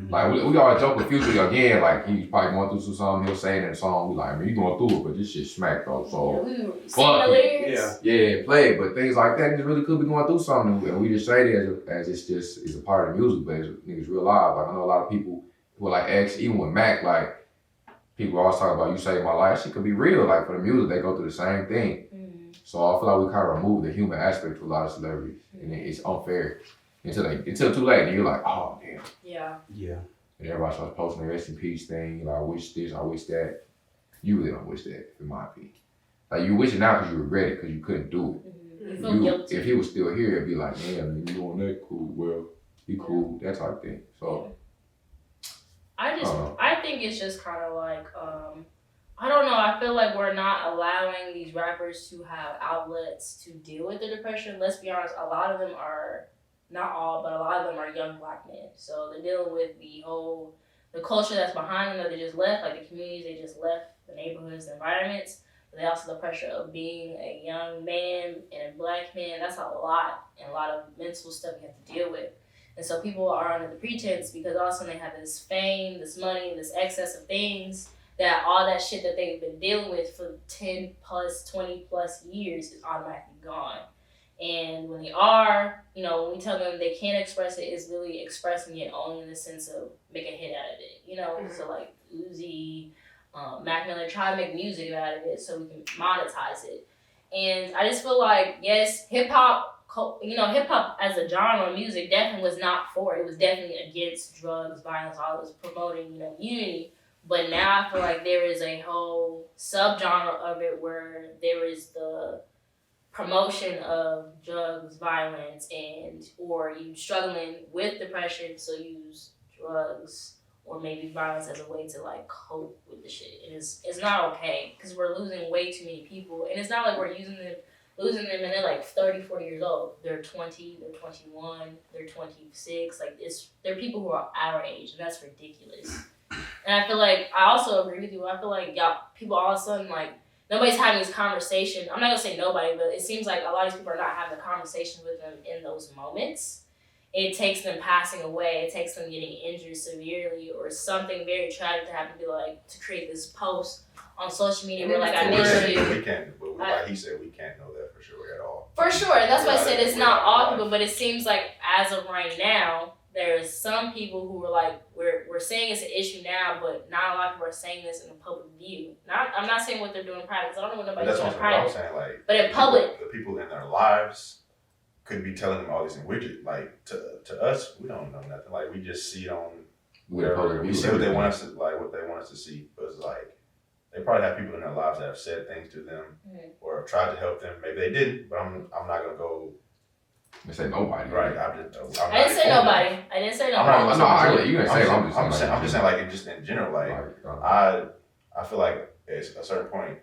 Like we always joke with Future again. Like he's probably going through something. He'll say it in a song. We like, man, you going through it, but this shit smacked though. So fuck it. Yeah, play it. But things like that, just really could be going through something, and we just say it as it's just is a part of the music, but it's niggas real live. Like I know a lot of people who are like X, even with Mac, like people always talk about you saved my life. Shit could be real. Like for the music, they go through the same thing. So I feel like we kind of remove the human aspect to a lot of celebrities, and it's unfair until too late, and you're like, oh damn. Yeah. Yeah. And everybody starts posting the rest in peace thing. Like, I wish this, I wish that. You really don't wish that, in my opinion. Like, you wish it now because you regret it because you couldn't do it. You feel guilty. If he was still here, it'd be like, man, you on that cool, well, he cool, that type of thing. So, I think it's just kind of like, I don't know. I feel like we're not allowing these rappers to have outlets to deal with the depression. Let's be honest, a lot of them are, not all, but a lot of them are young black men. So they're dealing with the culture that's behind them that they just left, like the communities they just left, the neighborhoods, the environments. But they also the pressure of being a young man and a black man. That's a lot, and a lot of mental stuff you have to deal with. And so people are under the pretense because all of a sudden they have this fame, this money, this excess of things, that all that shit that they've been dealing with for 10 plus, 20 plus years is automatically gone. And when they are, when we tell them they can't express it, it's really expressing it only in the sense of make a hit out of it, So like Uzi, Mac Miller try to make music out of it so we can monetize it. And I just feel like, yes, hip hop as a genre of music definitely was not for it. It was definitely against drugs, violence, all this promoting, unity. But now I feel like there is a whole subgenre of it where there is the promotion of drugs, violence, or you struggling with depression, so use drugs or maybe violence as a way to like cope with the shit. And it's not okay because we're losing way too many people, and it's not like we're losing them and they're like 30, 40 years old. They're 20, they're 21, they're 26. Like they're people who are our age, and that's ridiculous. And I feel like I also agree with you. I feel like people all of a sudden like nobody's having this conversation. I'm not gonna say nobody, but it seems like a lot of these people are not having a conversation with them in those moments. It takes them passing away. It takes them getting injured severely or something very tragic to have to be like to create this post on social media where like I miss you. We can't, but like he said, we can't know that for sure at all. For sure, that's why I said it's not all people, but it seems like as of right now, there's some people who are like, we're saying it's an issue now, but not a lot of people are saying this in the public view. I'm not saying what they're doing in private, because I don't know what nobody's doing in private. That's what I'm saying, like, but in public. The people in their lives could be telling them all these things. Like, to us, we don't know nothing. Like, we just see it on whatever. We see what they want us to see. But it's like, they probably have people in their lives that have said things to them or have tried to help them. Maybe they didn't, but I'm not going to go. They say nobody. Right. I didn't say nobody. I didn't say nobody. You didn't say I'm just saying, like, just in general, like, I feel like at a certain point,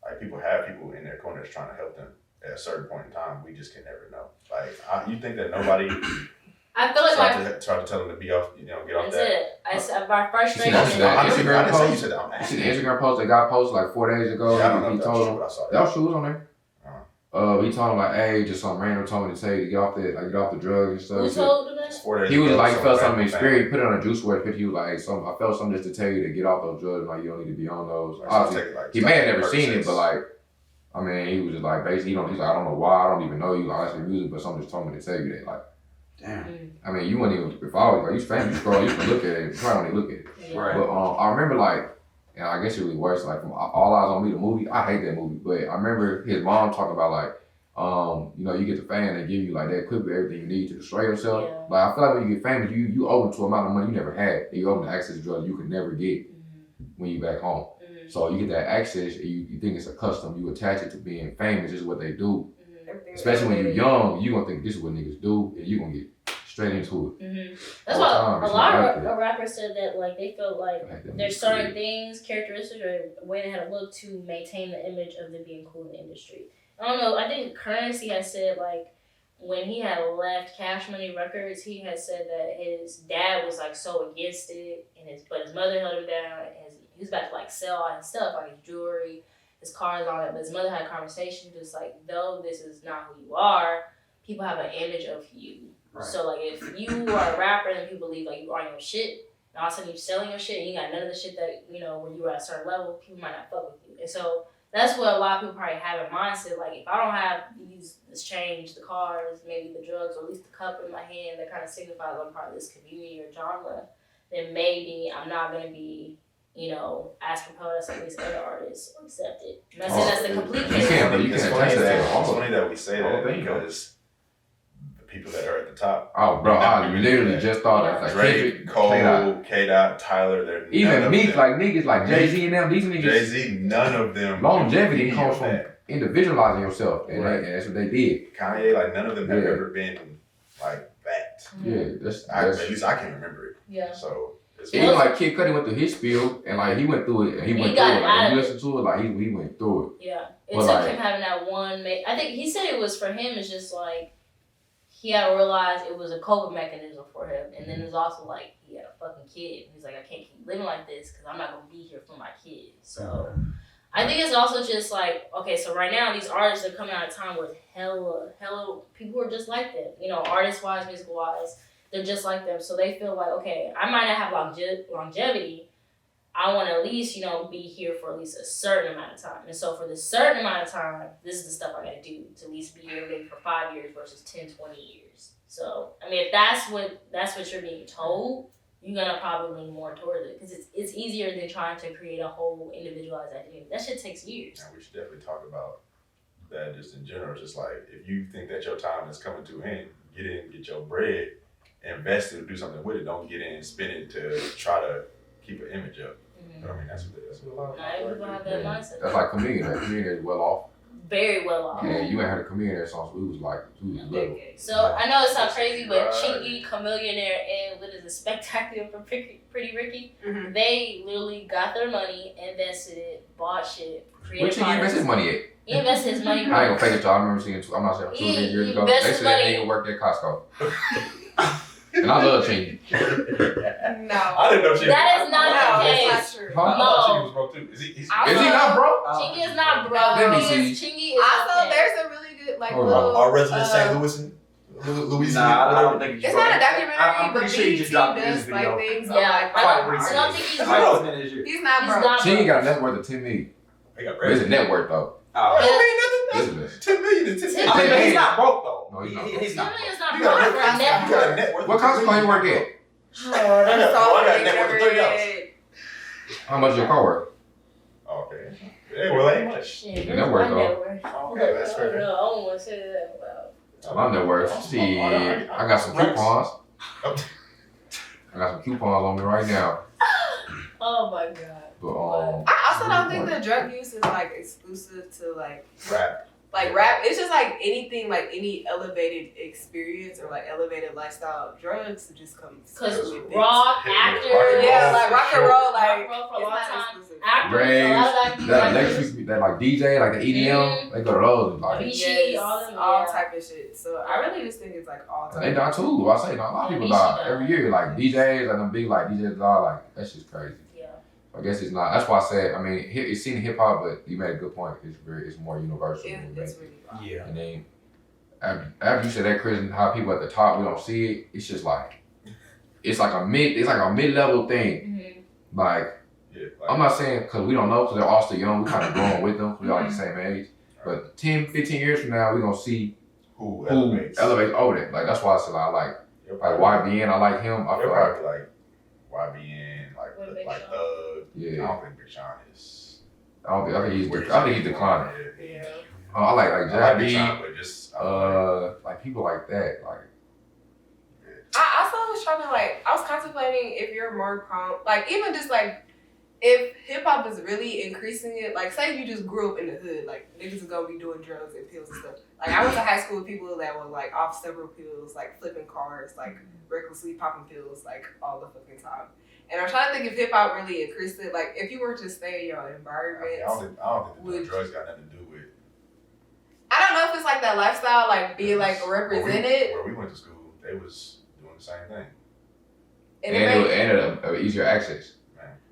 like, people have people in their corners trying to help them at a certain point in time. We just can never know. Like, you think that nobody I feel like try to tell them to be off, get off that's that. it. I said my frustration. You see the Instagram post? You You see the Instagram post that got posted like 4 days ago? Yeah, I don't know he if told them. I saw That was shoes on there. He told him like, hey, just some random told me to tell you to get off the drugs and stuff. Who told him that? 4 days He was ago, like, he felt something in random his thing. spirit. He put it on a juice worth 50. He was like, hey, I felt something just to tell you to get off those drugs. Like, you don't need to be on those. Like, Obviously, like, he may have never seen it, but like, I mean, he was just like, basically, he's like, I don't know why, I don't even know you. Like, I listen to music, but someone just told me to tell you that. Like, Damn. I mean, you wouldn't even, if I was like, you family scroll, you can look at it, you probably wouldn't look at it. Yeah. Right. But I remember like, and I guess it was worse, like from All Eyes on Me, the movie, I hate that movie, but I remember his mom talking about like, you know, you get the fame, they give you like that equipment, everything you need to destroy yourself. Yeah. Like I feel like when you get famous, you owe them to an amount of money you never had. You owe them access to drugs you could never get when you back home. So you get that access, and you think it's a custom, you attach it to being famous, is what they do. Especially when you're young, you gonna think this is what niggas do, and you gonna get straight into it. That's why a lot of rappers said that like they felt like there's certain things, characteristics, or a way they had to look to maintain the image of them being cool in the industry. I don't know. I think Currency had said like when he had left Cash Money Records, he had said that his dad was like so against it, but his mother held him down. And he was about to like sell all his stuff, like his jewelry, his cars, all that. But his mother had a conversation just like, though this is not who you are, people have an image of you. Right. So like if you are a rapper and people believe like you are your shit, and all of a sudden you're selling your shit and you got none of the shit that, you know, when you were at a certain level, people might not fuck with you. And so that's what a lot of people probably have in mindset. Like if I don't have this change, the cars, maybe the drugs, or at least the cup in my hand that kind of signifies I'm part of this community or genre, then maybe I'm not gonna be, you know, as propelled as some of these other artists or accepted. I'm not saying that's the complete case. It's funny that we say that because the people that are at the top. Oh, bro, I literally just thought that. Like Drake, Cole, K-Dot, Tyler, even Meek, like niggas like Jay-Z and them, these niggas. Jay-Z, none of them. Longevity comes from individualizing yourself, and that's what they did. Kanye, like none of them have ever been like that. Yeah, at least I can't remember it. Yeah. So. Even like Kid Cudi went through his spiel, and like he went through it, and he went through it. Like you listen to it, like he went through it. Yeah, it took him having that one. I think he said it was for him. It's just like he had to realize it was a coping mechanism for him, and then it was also like he had a fucking kid. He's like, I can't keep living like this because I'm not gonna be here for my kid. So I think it's also just like, okay, so right now these artists are coming out of time with hella people who are just like them. You know, artist wise, musical wise. They're just like them, so they feel like, okay, I might not have longevity. I want to at least, you know, be here for at least a certain amount of time. And so for this certain amount of time, this is the stuff I got to do to at least be here maybe for 5 years versus 10, 20 years. So, I mean, if that's what you're being told, you're going to probably lean more towards it because it's easier than trying to create a whole individualized identity. That shit takes years. And we should definitely talk about that just in general. Just like, if you think that your time is coming to an end, get in, get your bread, invest it, do something with it. Don't get in and spend it to try to keep an image up. But I mean, that's what a lot of people have that mindset. That's like comedian. That comedian is well off. Very well off. Yeah, you ain't heard a comedian that songs. We was little. So I know it sounds crazy, but Chingy, Chamillionaire, and what is it, Spectacular for Pretty Ricky, they literally got their money, invested it, bought shit, created. Where Chingy invest his money at? He invested his money. I ain't gonna fake it, y'all. I remember seeing. I'm not saying 2 years ago. They said that nigga worked at Costco. And I love Chingy. No. I didn't know she. That is not the case. That's not true. I thought Chingy was broke too. Is he not broke? Chingy is not broke. Chingy is also, okay. there's a really good like our resident St. Louisiana. Nah, I don't think it's not a documentary, I'm pretty but sure he just dropped does this like video. things. Yeah, I don't think he's broke. He's not broke. Chingy got a net worth of $10 million. It's a net worth though. $10 million is $10 million. I mean, he's not broke though. No, he's not. He's not. $10 million is not You broke got for a net a net worth. What Costco you work at? That's all I got they net worth never of $30. did. How much your car worth? Okay. Yeah, well, ain't much. Shit, Net worth though. Okay, that's I fair. don't want to say that about. My net worth. See, I got some coupons. I got some coupons on me right now. Oh my god. But I also don't think the drug use is like exclusive to like Rap. Like rap, it's just like anything, like any elevated experience or like elevated lifestyle. Drugs just comes Because with rock, it. actors, Yeah, like rock and roll, like rock and roll for a it's long not time. exclusive. Actors, raves, a lot of actors, that actors. that like DJ, like the EDM, they go to those and like Avicii, all type of shit. So I really just think it's like all they type. die too. I say a lot of people die every year. Like DJs, like them big like DJs die, like that shit's crazy. Yeah. I guess it's not. That's why I said. I mean, it's seen hip hop, but you made a good point. It's more universal. It's really wild. Yeah. And then after you said that, Chris, and how people at the top we don't see it. It's just like it's like a mid-level thing. Like I'm not saying because we don't know because they're all still young. We kind of growing with them. We all the same age. But 10, 15 years from now, we're gonna see who elevates over that. Like that's why I said I like YBN. I like him. I feel like YBN, like yeah. I don't think Big Sean is. I think he's declining. Yeah. I like Jab Big Sean, but just like people like that. Like I also was trying to I was contemplating if you're more prone, even just if hip hop is really increasing it, say if you just grew up in the hood, niggas is gonna be doing drugs and pills and stuff. I went to high school with people that were off several pills, flipping cars, recklessly popping pills, all the fucking time. And I'm trying to think if hip hop really increased it, if you were to stay in your environment. I don't think the drugs got nothing to do with. I don't know if it's that lifestyle, being represented. Where we went to school, they was doing the same thing. And easier access.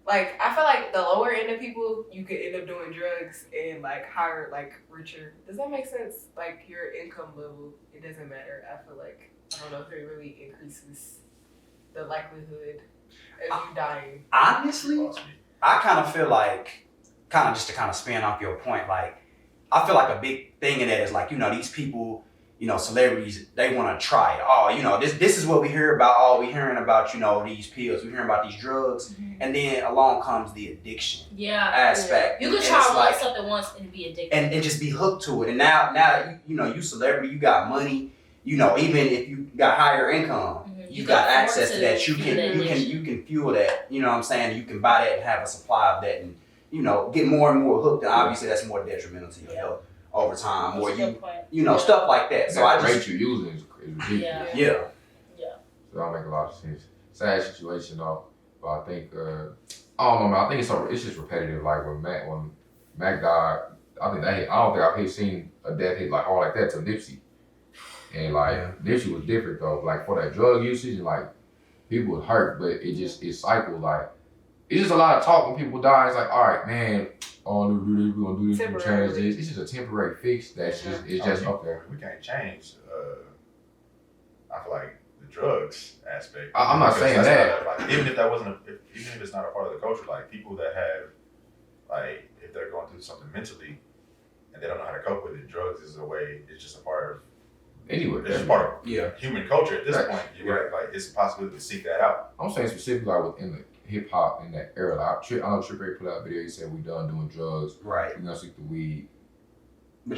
I feel the lower end of people, you could end up doing drugs and higher, richer. Does that make sense? Your income level, it doesn't matter. I feel I don't know if it really increases the likelihood of you dying. Honestly, I kind of feel just to spin off your point, I feel a big thing in that is these people, celebrities, they want to try it. Oh, this is what we hear about. Oh, we hearing about, these pills. We hearing about these drugs. And then along comes the addiction aspect. You can try something once and be addicted. And just be hooked to it. And now you celebrity, you got money, even if you got higher income, you got access to that. You can fuel that, you know what I'm saying? You can buy that and have a supply of that and, get more and more hooked. And obviously that's more detrimental to your health over time. Or stuff like that. So the rate you're using is ridiculous. Yeah. So that make a lot of sense. Sad situation though, but I think I don't know, man. I think it's just repetitive. When Mac died, I don't think I've seen a death hit hard like that to Nipsey. And Nipsey was different though. For that drug usage and people was hurt, but it cycled. It's just a lot of talk when people die. It's all right, man. Oh, we're gonna do this, we're gonna change this. It's just a temporary fix. Okay. We can't change. I feel the drugs aspect. I'm not saying that. Even if that wasn't, even if it's not a part of the culture, people that have, if they're going through something mentally and they don't know how to cope with it, drugs is a way. It's just a part of. Anyway, it's just part of human culture at this point. You're right. It's a possibility to seek that out. I'm saying specifically within the hip hop in that era. I know Trick Ray put out a video. He said we done doing drugs. Right. We gonna seek the weed. But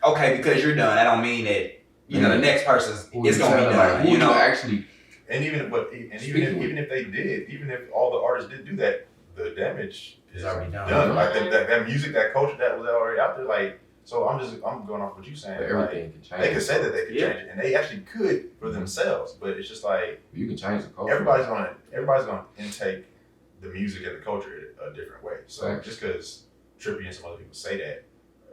okay, because you're done, that don't mean that the next person is gonna be done. Actually. And even if they did, even if all the artists did do that, the damage is already done. That music, that culture that was already out there. So I'm going off what you're saying. But everything can change. They could say that they could change it, and they actually could for themselves. But it's just you can change the culture. Everybody's gonna intake the music and the culture a different way. So just because Trippie and some other people say that,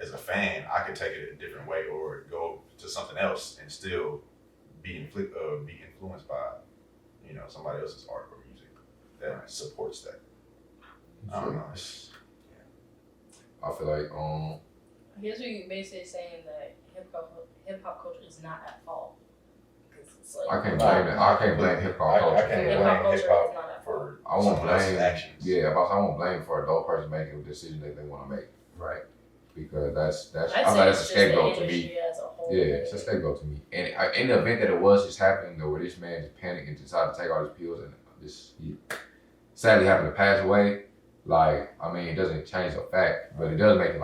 as a fan, I could take it a different way or go to something else and still be influenced by somebody else's art or music that supports that. I don't know. I feel I guess we basically saying that hip hop culture is not at fault. It's I can't blame it. I can't blame hip hop culture. I can't blame hip hop for someone else's actions. Yeah, I won't blame for a adult person making a decision that they want to make. Right. Because that's a scapegoat to me. Yeah, it's a scapegoat to me. And in the event that it was just happening, though, where this man just panicked and decided to take all these pills and he sadly happened to pass away. It doesn't change the fact, but it does make it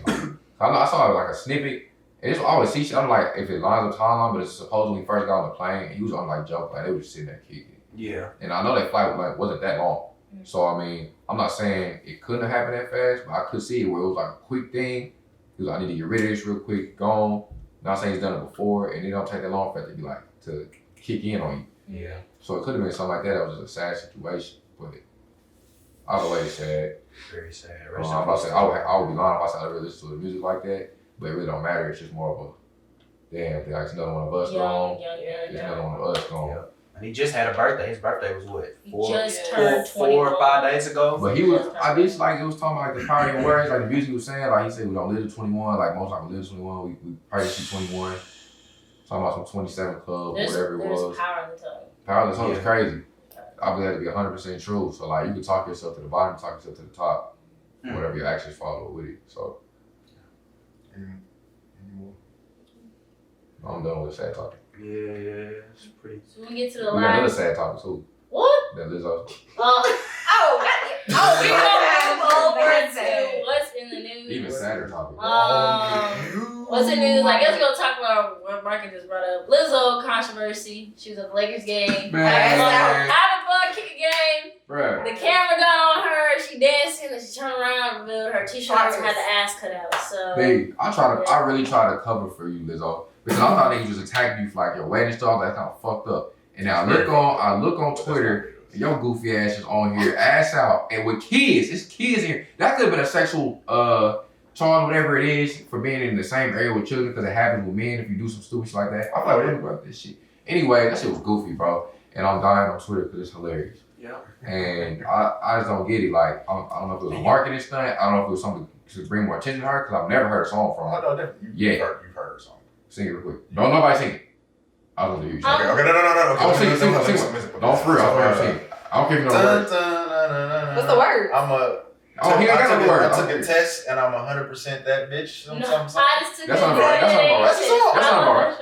damn. I saw a snippet, and it's always see shit. I'm if it lines up timeline, but it's supposed when he first got on the plane, and he was on jump plane. They were just sitting there kicking. Yeah. And I know that flight wasn't that long. So I'm not saying it couldn't have happened that fast, but I could see it where it was a quick thing. He was I need to get rid of this real quick, gone. Not saying he's done it before, and it don't take that long for it to be to kick in on you. Yeah. So it could have been something like that. That was just a sad situation, but either way, it's sad. Very sad. I would be lying if I said I really listen to the music like that, but it really don't matter. It's just more of a damn thing. It's another one of us gone. It's another one of us gone. Yeah. And he just had a birthday. His birthday was what? He just turned 21. 4 or 5 days ago. But he was, I just like, it was talking about like the power of your words, like the music he was saying, like he said we don't live to 21, like most time we live to 21, we probably see 21. Talking about some 27 club, whatever it was. There's power in the tongue. Power of the tongue is crazy. I believe that to be 100% true. So like you can talk yourself to the bottom, talk yourself to the top, whatever your actions follow with it. So I'm done with the sad topic. Yeah, it's pretty. So we get to the We got another last. sad topic too. What? That Lizzo. We gonna move over to what's in the news. Even sadder topic. What's in the news? I guess we're gonna talk about what Market just brought up. Lizzo controversy. She was at the Lakers game. Man. Having fun, kicking game. Bruh. The camera got on her. She dancing and she turned around, revealed her t-shirt, and had the ass cut out. So. Babe, I really try to cover for you, Lizzo. Because I thought niggas just attacking you for like your wedding stuff. That's kind of fucked up. And now I look on Twitter. Your goofy ass is on here, ass out, and with kids. It's kids in here. That could have been a sexual charge, whatever it is, for being in the same area with children, because it happens with men if you do some stupid shit like that. I feel like really about this shit. Anyway, that shit was goofy, bro. And I'm dying on Twitter because it's hilarious. Yeah. And I just don't get it. Like, I don't know if it was a marketing stunt. I don't know if it was something to bring more attention to her, because I've never heard a song from her. Oh, no, definitely. You've heard her song. Sing it real quick. Don't nobody sing it. I don't do you. Okay, no. I'll sing it. Don't free. I'll sing it. I don't care if you know the words. What's the word? He ain't got no word. I took a test and I'm 100% that bitch. Something. I just took That's not right. That's not right.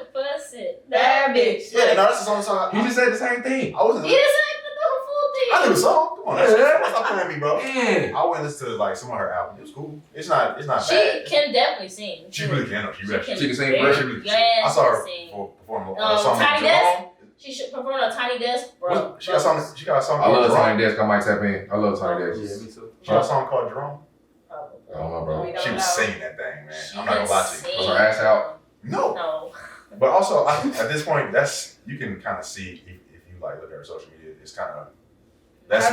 That bitch. Yeah, no, that's the song. He just said the same thing. I wasn't. He didn't say the full thing. I knew the song. Come on, that's stop playing me, bro. Yeah. I went and listened to like some of her albums. It was cool. It's not She bad. can definitely sing. She really can. She can sing very- for really can. Yes, I saw her she can sing. perform a song with Tiny Jerome. Desk. She should perform on Tiny Desk, bro. She got a song I called love Jerome. Tiny Desk. I might tap in. I love Tiny Desk. Yeah, me too. She got a song called Jerome. I don't know, bro. She was singing that thing, man. I'm not gonna lie to you. Was her ass out? No. But also, at this point, that's you can kind of see if you like look at her social media. It's kind of that's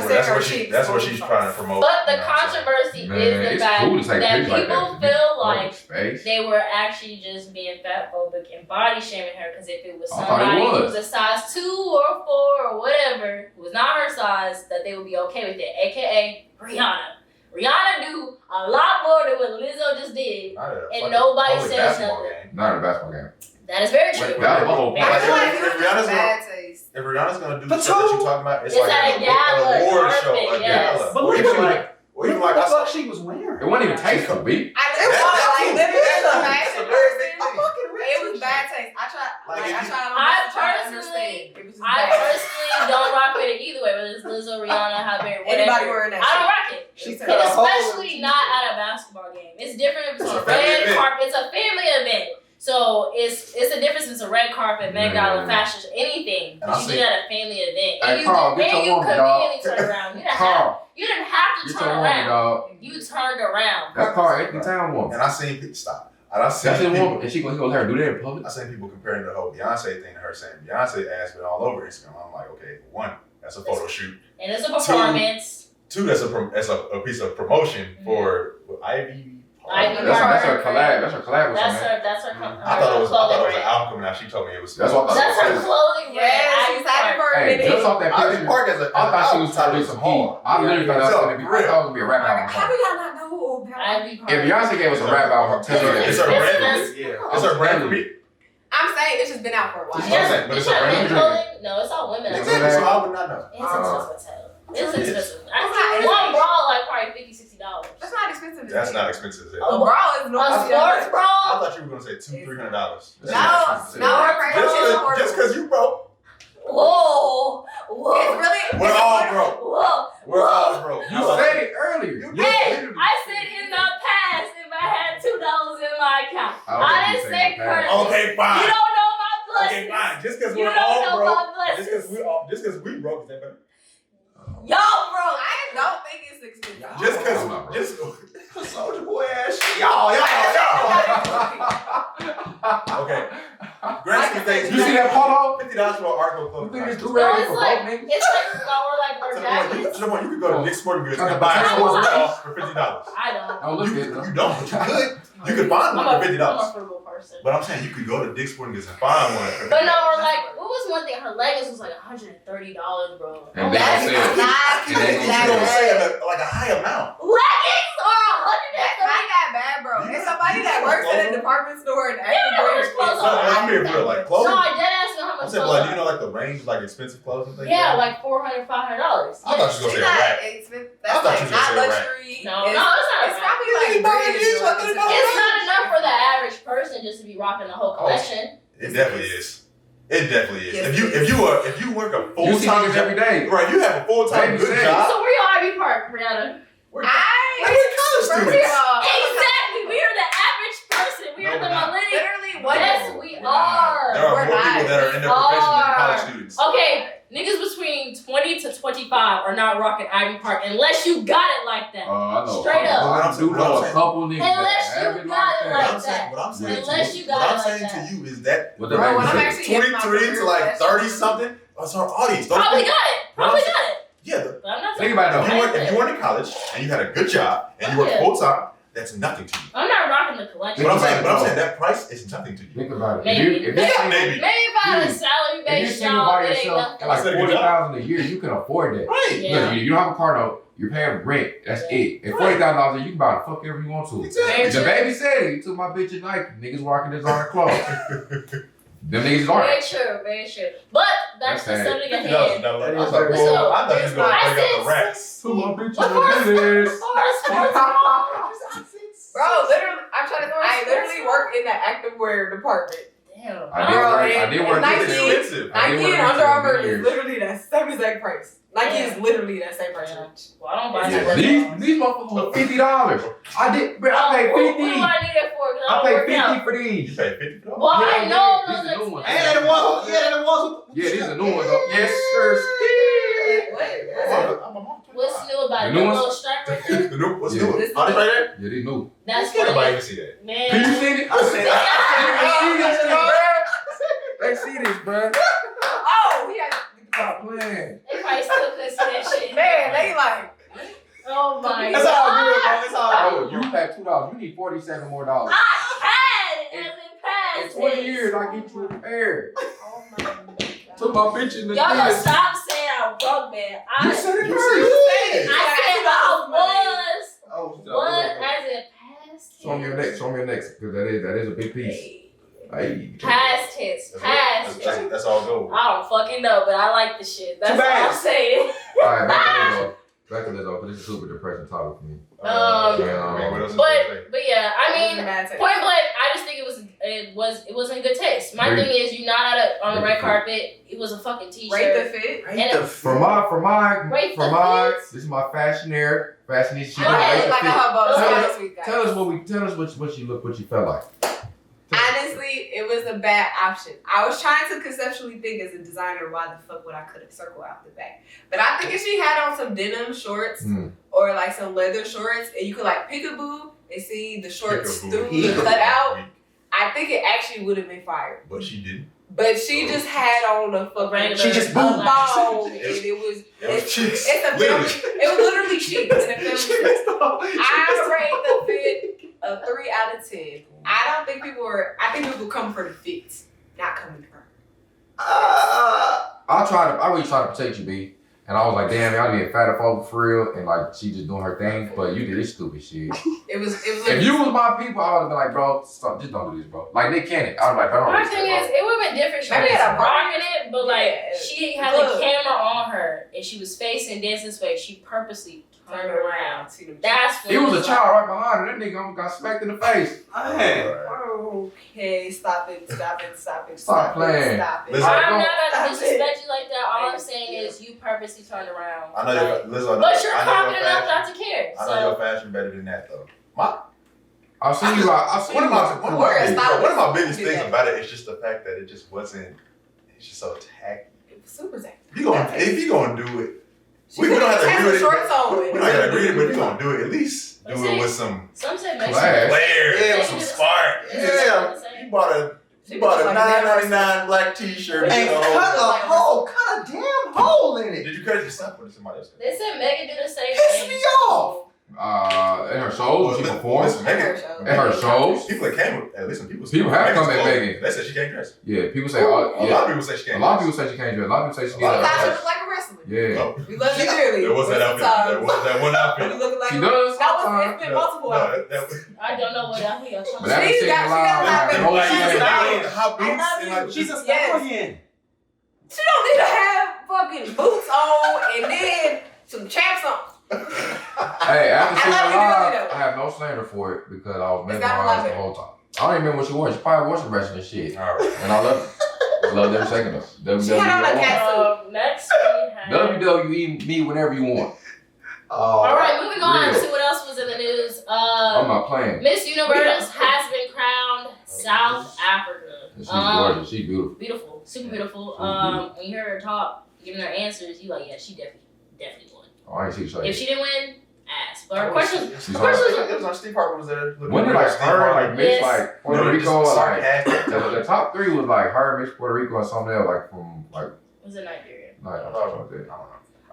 what she's trying to promote. But the you know what I'm saying? controversy Man, is the it's fact cool to take that pictures like people that. feel like Space. they were actually just being fat phobic and body shaming her, because if it was I thought it somebody who was. was a size 2 or 4 or whatever, who was not her size, that they would be okay with it. AKA Rihanna. Rihanna do a lot more than what Lizzo just did, and nobody says nothing. Not in a basketball game. That is very true. That was my whole point. I feel like If Rihanna's gonna do But the stuff that you're talking about, it's like at a gala, an award show, carpet, a yes. gala. But Or look even at like, or even like what I the saw. fuck she was wearing. It wasn't even tasteful, B. It was bad taste. I personally don't rock with it either way, whether it's Lizzo, Rihanna, however, whatever. Anybody wearing that I don't shit. rock it. She And especially not at a basketball game. It's different if it's It's a a family red event. carpet. It's a family event. So it's a difference if it's a red carpet, Met Gala, Man. fashion, anything. And But I you see- did at a family event. Hey, And you Carl, get your woman, conveniently turned around. You didn't have to Get turn your woman, around. dog. You turned around. That's Carl Anthony Town woman. And I seen people stop. And I seen That's his people. woman. And he gonna let her do that in public. I seen people comparing the whole Beyonce thing to her, saying Beyonce ass been all over Instagram. I'm like, okay, one, that's a photo shoot. And it's a performance. Two, that's a piece of promotion for Ivy. Ivy That's her collab. That's her collab with That's something. that's her I thought it was an brand. album coming out. She told me it was. That's what I thought. That's her clothing brand. Yeah, she's had it for a Hey, minute. just off that Ivy picture, Park as a. I thought she was trying to do some heat. I literally thought that was gonna be. I thought it was gonna be a rap album. How do y'all not know who Ivy Park. If Beyonce gave us a rap album, tell me that. It's her brand. Yeah. It's her brand for me. I'm saying it's just been out for a while. That's what I'm saying, but it's a brand. clothing? No, it's all women. It's It's So I would not know. expensive as hell. It's expensive. not One bra like probably $50-$60. That's not expensive. That's not expensive. A bra is A normal. sports I bra? thought you were gonna say $200-$300. No, her price is affordable. Just because you broke, Whoa. Whoa. It's really. we're all broke. Whoa. We're all broke. You said it earlier. Hey, I said in the past if I had $2 in my account. I didn't say currently. Okay, You fine. don't know my Okay, blessings. fine. Just because You we're don't all know broke. my Just blessings. because we broke, is that better? Y'all broke. I don't think it's expensive. Just I'm not broke. because Soldier Boy ass shit. Y'all. Okay. Grand scheme of things. You see that polo? $50 for an article You clothing. think it's To too No, rare it's for like both niggas? it's like or like our the point, jackets. you could go to Dick's Sporting Goods I and buy a don't sports bra for $50. I don't. Don't look at it. You don't, but you could. You could find one for $50. I'm a frugal person. person. But I'm saying you could go to Dick's Sporting Goods and find one. But no, or like, what was one thing? Her leggings was like $130, bro. And they gonna say it. You don't say like a high amount. Leggings are That's not that bad, bro. It's somebody that works at a department store and I'm being real, like clothes. No, I did ask her how I'm much saying, clothes. like, you know, like the range of like expensive clothes and things. Yeah, like $400, $500. I thought you was gonna say a rack. That's like not luxury. No, it's not. It's probably like It's not enough for the average person just to be rocking the whole collection. It definitely is. It definitely is. If you work a full You see time niggas every day. right? You have a full time good job. So where y'all Ivy Park, Brianna? We're college students. Exactly. We are the average person. We are the millennials. Literally, what Yes, is we are. There are more people that are in their profession than college students. Okay, niggas between 20 to 25 are not rocking Ivy Park unless you got it like that. I know. Straight up. I do know a couple niggas Unless that have you it got it like like that. What I'm saying, Unless you got what it I'm like saying that. to you is that What the Bro, when I'm baby actually said. 23 to like 30 something. That's our audience. Those Probably people- got it. Probably got it. Yeah. But I'm not Think about it. If you went to college and you had a good job and you worked Yeah. full time, that's nothing to you. I'm not rocking the collection. But I'm saying that price is nothing to you. Think about it. Maybe. If you Maybe. Maybe if I had a Dude, salary if based you're single job, by it ain't yourself nothing. at like I said a good $40,000 a year, you can afford that. Right. Yeah. Look, you don't have a car note. You're paying rent. That's it. And $40,000 a year, you can buy the fuck whatever you want to. Exactly. The baby said it. He took my bitch at Nike. Niggas rocking designer clothes. Them niggas Very aren't. true, very true. But that's the Okay. subject at I hand. thought you So, was going to bring up the I racks. Took my bitch What at Adidas. sports Bro, literally, I literally work in the activewear department. Damn. I did work Nike- this Expensive. I did Nike work and Under Armour retail is years. literally that same exact price. Nike is literally that same price. Well, I don't buy Yeah, sports these bras. motherfuckers were $50. I did, bro. I paid What 50. do I need it for? 'Cause I don't paid work out. 50 for You these. paid $50. Well, Yeah, I know yeah, those these are new ones. expensive. And the ones, Yeah, these are new ones. Though. Yes, sir. What's new about it? The The new little ones? stripe right there? The new, what's Yeah. new? This Oh, this right there? Yeah, they new. That's Can't what nobody it even is. see that. Man. Can you see it? I said, They see this, bro. They see this, bro. Oh, he had Stop playing. They probably still couldn't see that shit. man, they like Oh my That's all good, bro. god. That's all Oh, good. you paid $2. You need $47 more dollars. I had it as In it passed. 20 years, I get you a pair. oh my god. Took my bitch in the Y'all gonna dentist. stop saying I'm broke, man. You said it You first. said it. I said I was. Oh, What as it passed? Show me your next. Show me your next, because that is a big piece. Hey. Past tense. Past tense. That's all good. I don't fucking know, but I like the shit. That's Too all bad. I'm saying. All right, back to this though. Back to this though, because this is a super depressing topic for me. What else is there to say? But yeah, I mean, Bad taste. point blank, I just think it wasn't in good taste. My thing is, you're not on the red carpet. It was a fucking t-shirt. Rate the fit. And For my, Rate the fits. this is my fashionista. She Go gonna ahead, rate the Like a fit. hubba. Tell Last week, guys. Tell us what you look, what you felt like. Honestly, it was a bad option. I was trying to conceptually think as a designer, why the fuck would I cut a circle out the back? But I think if she had on some denim shorts or like some leather shorts, and you could like peekaboo and see the shorts through the cutout, I think it actually would have been fired. But she didn't. But she just had on a fucking She just bone, boomed. and it was It was cheeks. it's a Literally. it was literally cheeks. And a film I rate the fit a 3 out of 10. I think people come for the fits, not coming for her. I really try to protect you, B. And I was like, damn, y'all being fat over for real, and like she just doing her thing, but you did this stupid shit. It was If you was my people, I would have been like, bro, stop, just don't do this, bro. Like Nick Cannon, I was like, I don't. My do this, thing bro. is, it would have been different. She Maybe was at a rocking it, but like Yeah. she had Look. the camera on her and she was facing Dance's way. She purposely turned around. See them That's when It was a like, child right behind her. That nigga almost got smacked in the face. Okay, stop it. Stop playing. Stop it. Listen, I'm not Stop gonna it. disrespect you like that. All I'm saying is you purposely turned around. I know Like, your listen. but you're I know confident your enough fashion. not to care. I know your fashion better than that though. I've seen you. I've seen One you. of my biggest Do things that. about it is just the fact that it just wasn't. It's just so tacky. It was super sexy. If you gonna do it, we don't have to Had do some it. shorts on. We don't gotta agree, but you gonna do it. At least do Let's it see. with some Some say make Class. flair, Yeah, with some you spark. just- Yeah, Same. you bought a $9.99 black T-shirt. And you know. cut a damn hole in it. Did you cut it yourself or did somebody else cut it? They said Megan did the same Piss thing. me off. In her shows, she performs. Listen, Her Megan, show. In her shows. people that came with, listen, people have come at Megan. They said she can't dress. Yeah, people say, A lot of people say she can't A lot of dress. people say she can't dress. A lot of people say she She thought she can't looked like a wrestler. Yeah. No. We love you dearly. There was that outfit. There was that one You outfit. looking like She does. That was it's been multiple outfits. I don't know what outfit y'all talking But I about. haven't seen got- her she got live. like- No, Like, she she's ain't. like hot I boots love and you. like She's a Yes. stallion. She don't need to have fucking boots on and then some chaps on. Hey, after seeing her love you, live, though. I have no slander for it because I was It's gotta mesmerized love the it. whole time. I don't even remember what she wore. She probably wore some wrestling shit. All right. And I love it. I love every second of it. She had on a cat Next we have. WWE me whenever you want. All right, moving on Real. to what else was in the news. I'm not playing. Miss Universe has been crowned South Africa. She's gorgeous. She's beautiful. Beautiful, super beautiful. Beautiful. When you hear her talk, giving her answers, you like, yeah, she definitely won. Oh, I ain't see If she. she didn't win, ass. But her questions, She's her questions It was on Steve Harper was there. When did like her like mix Yes. like Puerto Rico just like sarcastic. the top three was like her mixed Puerto Rico and something else like from like was in Nigeria. like I don't something. know.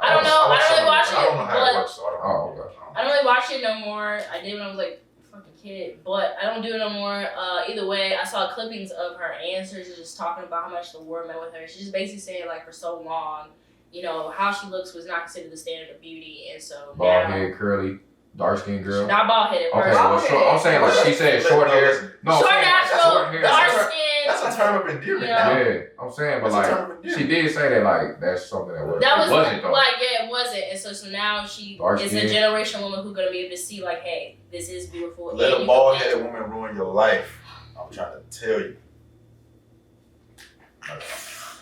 I don't know. I don't really watch I don't know it, how but- it works, so I don't Oh, know. okay. I don't really watch it no more. I did when I was like a fucking kid, but I don't do it no more. Either way, I saw clippings of her answers just talking about how much the war meant with her. She's just basically saying like for so long, you know, how she looks was not considered the standard of beauty, and so Bald now head, curly, dark skinned girl. not bald headed. Okay, well, short, I'm saying like she said short hair. No, I'm Short saying like natural, short hair. dark That's skin. That's a term of endearment. Yeah. now. Yeah, I'm saying, but That's a term of like endearment. she did say that like that's something that was. That it was wasn't though. like, yeah, it wasn't. And so now she Dark is a skin. generational woman who's gonna be able to see like, hey, this is beautiful. Let and a you bald can- headed woman ruin your life. I'm trying to tell you.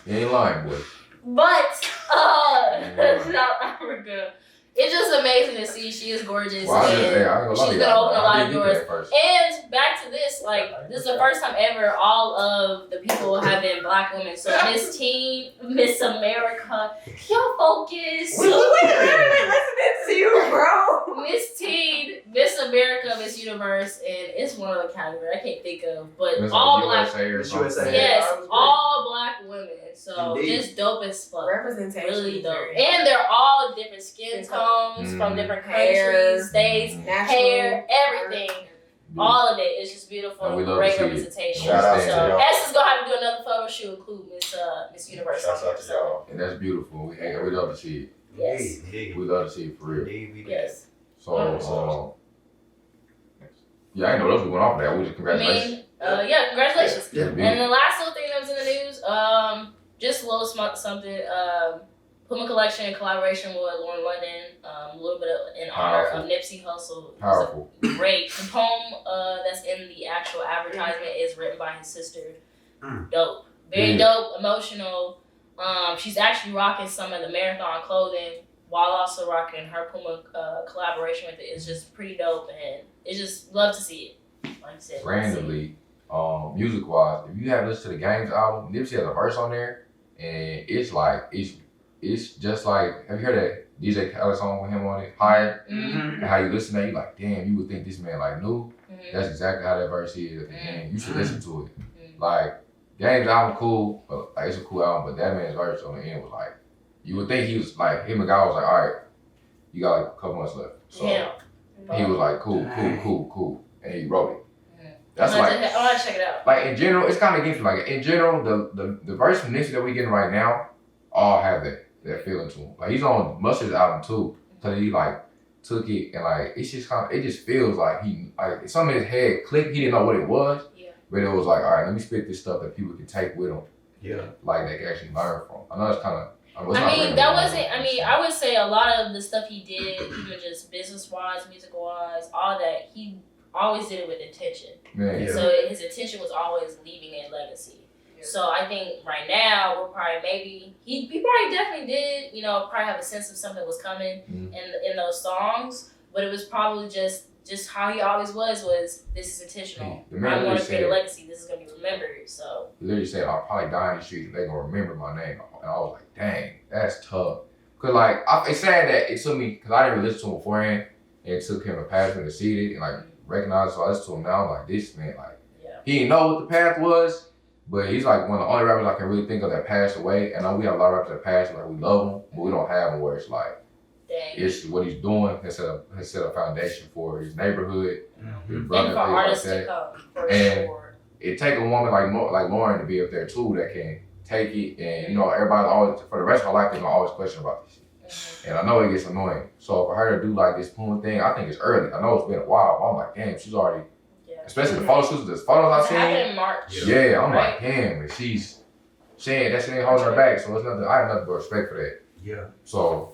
You ain't lying, boy. But South Africa, it's just amazing to see. She is gorgeous. Well, I just, and hey, I ain't gonna lie she's to gonna y'all, open a I lot did of get doors. that first. And back to this, like this is the first time ever all of the people have been black women. So Miss Teen, Miss America, y'all focus. Wait a minute, listening to you, bro. Miss Teen, Miss America, Miss Universe, and it's one other category I can't think of, but Miss all black. USA or Miss something. USA. Yes, Yeah. all black women. So Indeed. just dope as fuck. Representation. Really is dope. very And they're all different skin Skin tones from Mhm. different Hair. countries, states, natural hair, everything. All of it is just beautiful And we and love great to see it. representation. Shout out to So y'all. S is gonna have to do another photo shoot, include Miss Universe. Shouts on out there, to so, y'all. And that's beautiful. We love to see it. Yes. We love to see it for real. Yes. So, yeah, I didn't know those were going off of that. We just I congratulations. mean, yeah, congratulations. Yeah, And the last little thing that was in the news, just a little something. Puma collection in collaboration with Lauren London, a little bit in honor Powerful. of Nipsey Hussle. It was Powerful. great. The poem that's in the actual advertisement is written by his sister. Dope. Very Yeah. dope, emotional. She's actually rocking some of the marathon clothing while also rocking her Puma collaboration with it. It's just pretty dope, and it's just love to see it. Like I said, love to see it. Randomly, music wise, if you have listened to the Games album, Nipsey has a verse on there, and it's like it's just like, have you heard that DJ Khaled song with him on it, Higher? Mhm. And how you listen to it, you like, damn, you would think this man like knew. Mhm. That's exactly how that verse is, and you should listen to it. Mhm. Like, Games album cool, but like, it's a cool album, but that man's verse on the end was like, you would think he was like, him and God was like, all right, you got like a couple months left. So Yeah. he was like, cool, and he wrote it. Mhm. That's I'm like, gonna check it out. like in general, it's kind of against me. Like in general, the verse from Nipsey that we getting right now, all have that feeling to him. Like he's on Mustard's album too, so he like took it and like it's just kind of, it just feels like he like something in his head clicked. He didn't know what it was, Yeah. but it was like, all right, let me spit this stuff that people can take with them, Yeah. like they can actually learn from. I know it's kind of. I mean, that wasn't. I mean, I would say a lot of the stuff he did, even just business wise, musical wise, all that, he always did it with intention. Man, Yeah. So his intention was always leaving a legacy. Yeah. So I think right now we're probably maybe he probably definitely did, you know, probably have a sense of something was coming Mhm. in those songs, but it was probably just how he always was this is intentional. The man I want literally to create a said- legacy. This is gonna be remembered. So He literally said, I'll probably die in the streets, they gonna remember my name. And I was like, dang, that's tough. Cause like, it's sad that it took me, cause I didn't really listen to him beforehand, and it took him a path to see it and like recognize it. So I listened to him now, I'm like, this man, like, yeah, he didn't know what the path was, but he's like one of the only rappers I can really think of that passed away. And I know we have a lot of rappers that passed, like we love them, but we don't have them where it's like, Dang. It's what he's doing has set a foundation for his neighborhood, his And brother, for things artists like to that. come, for And sure. It take a woman like Lauren to be up there too that can take it, and you know everybody always for the rest of her life they're gonna always question about this shit. And I know it gets annoying. So for her to do like this Poon thing, I think it's early. I know it's been a while, but I'm like, damn, she's already, especially the photo shoots, the photos I've It seen. happened in March. Yeah, I'm right? like, damn, and she's saying that shit ain't holding her back. So it's nothing. I have nothing but respect for that. Yeah. So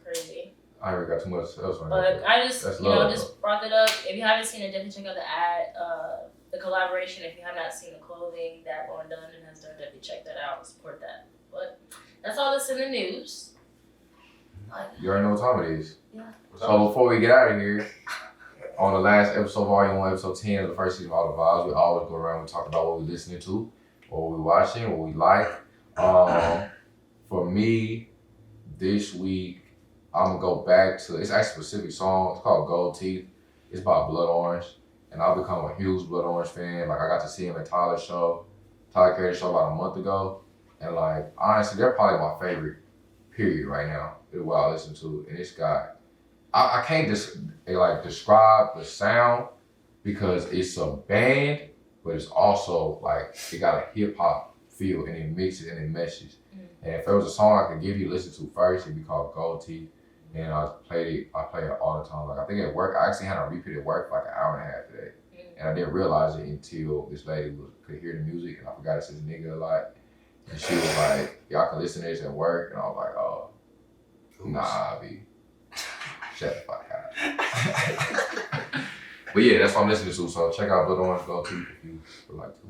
Crazy. I ain't really got too much else on But that. I just, That's you know, love, just brought that up. If you haven't seen it, definitely check out the ad, the collaboration. If you have not seen the clothing that Lauren Dunn has done, definitely check that out and support that. But that's all that's in the news. You already know what time it is. Yeah. So before we get out of here, on the last episode, Volume 1, Episode 10 of the first season of All the Vibes, we always go around and talk about what we're listening to, what we're watching, what we like. For me, this week, I'm gonna go back to, it's actually a specific song. It's called Gold Teeth. It's by Blood Orange. And I've become a huge Blood Orange fan. Like, I got to see him at Tyler Creator show about a month ago. And like, honestly, they're probably my favorite, period, right now. Is what I listen to. And this guy, I can't just describe the sound because it's a band, but it's also like, it got a hip hop feel and it mixes and it meshes. And if there was a song I could give you to listen to first, it'd be called Gold Teeth. And I play it all the time. Like, I think at work, I actually had a repeat at work for like an hour and a half today. And I didn't realize it until this lady could hear the music, and I forgot it says nigga a lot. And she was like, y'all can listen to this at work. And I was like, oh, nah, B. Shut the fuck up. But yeah, that's what I'm listening to. So check out Blood Orange Gold Teeth if you would like to.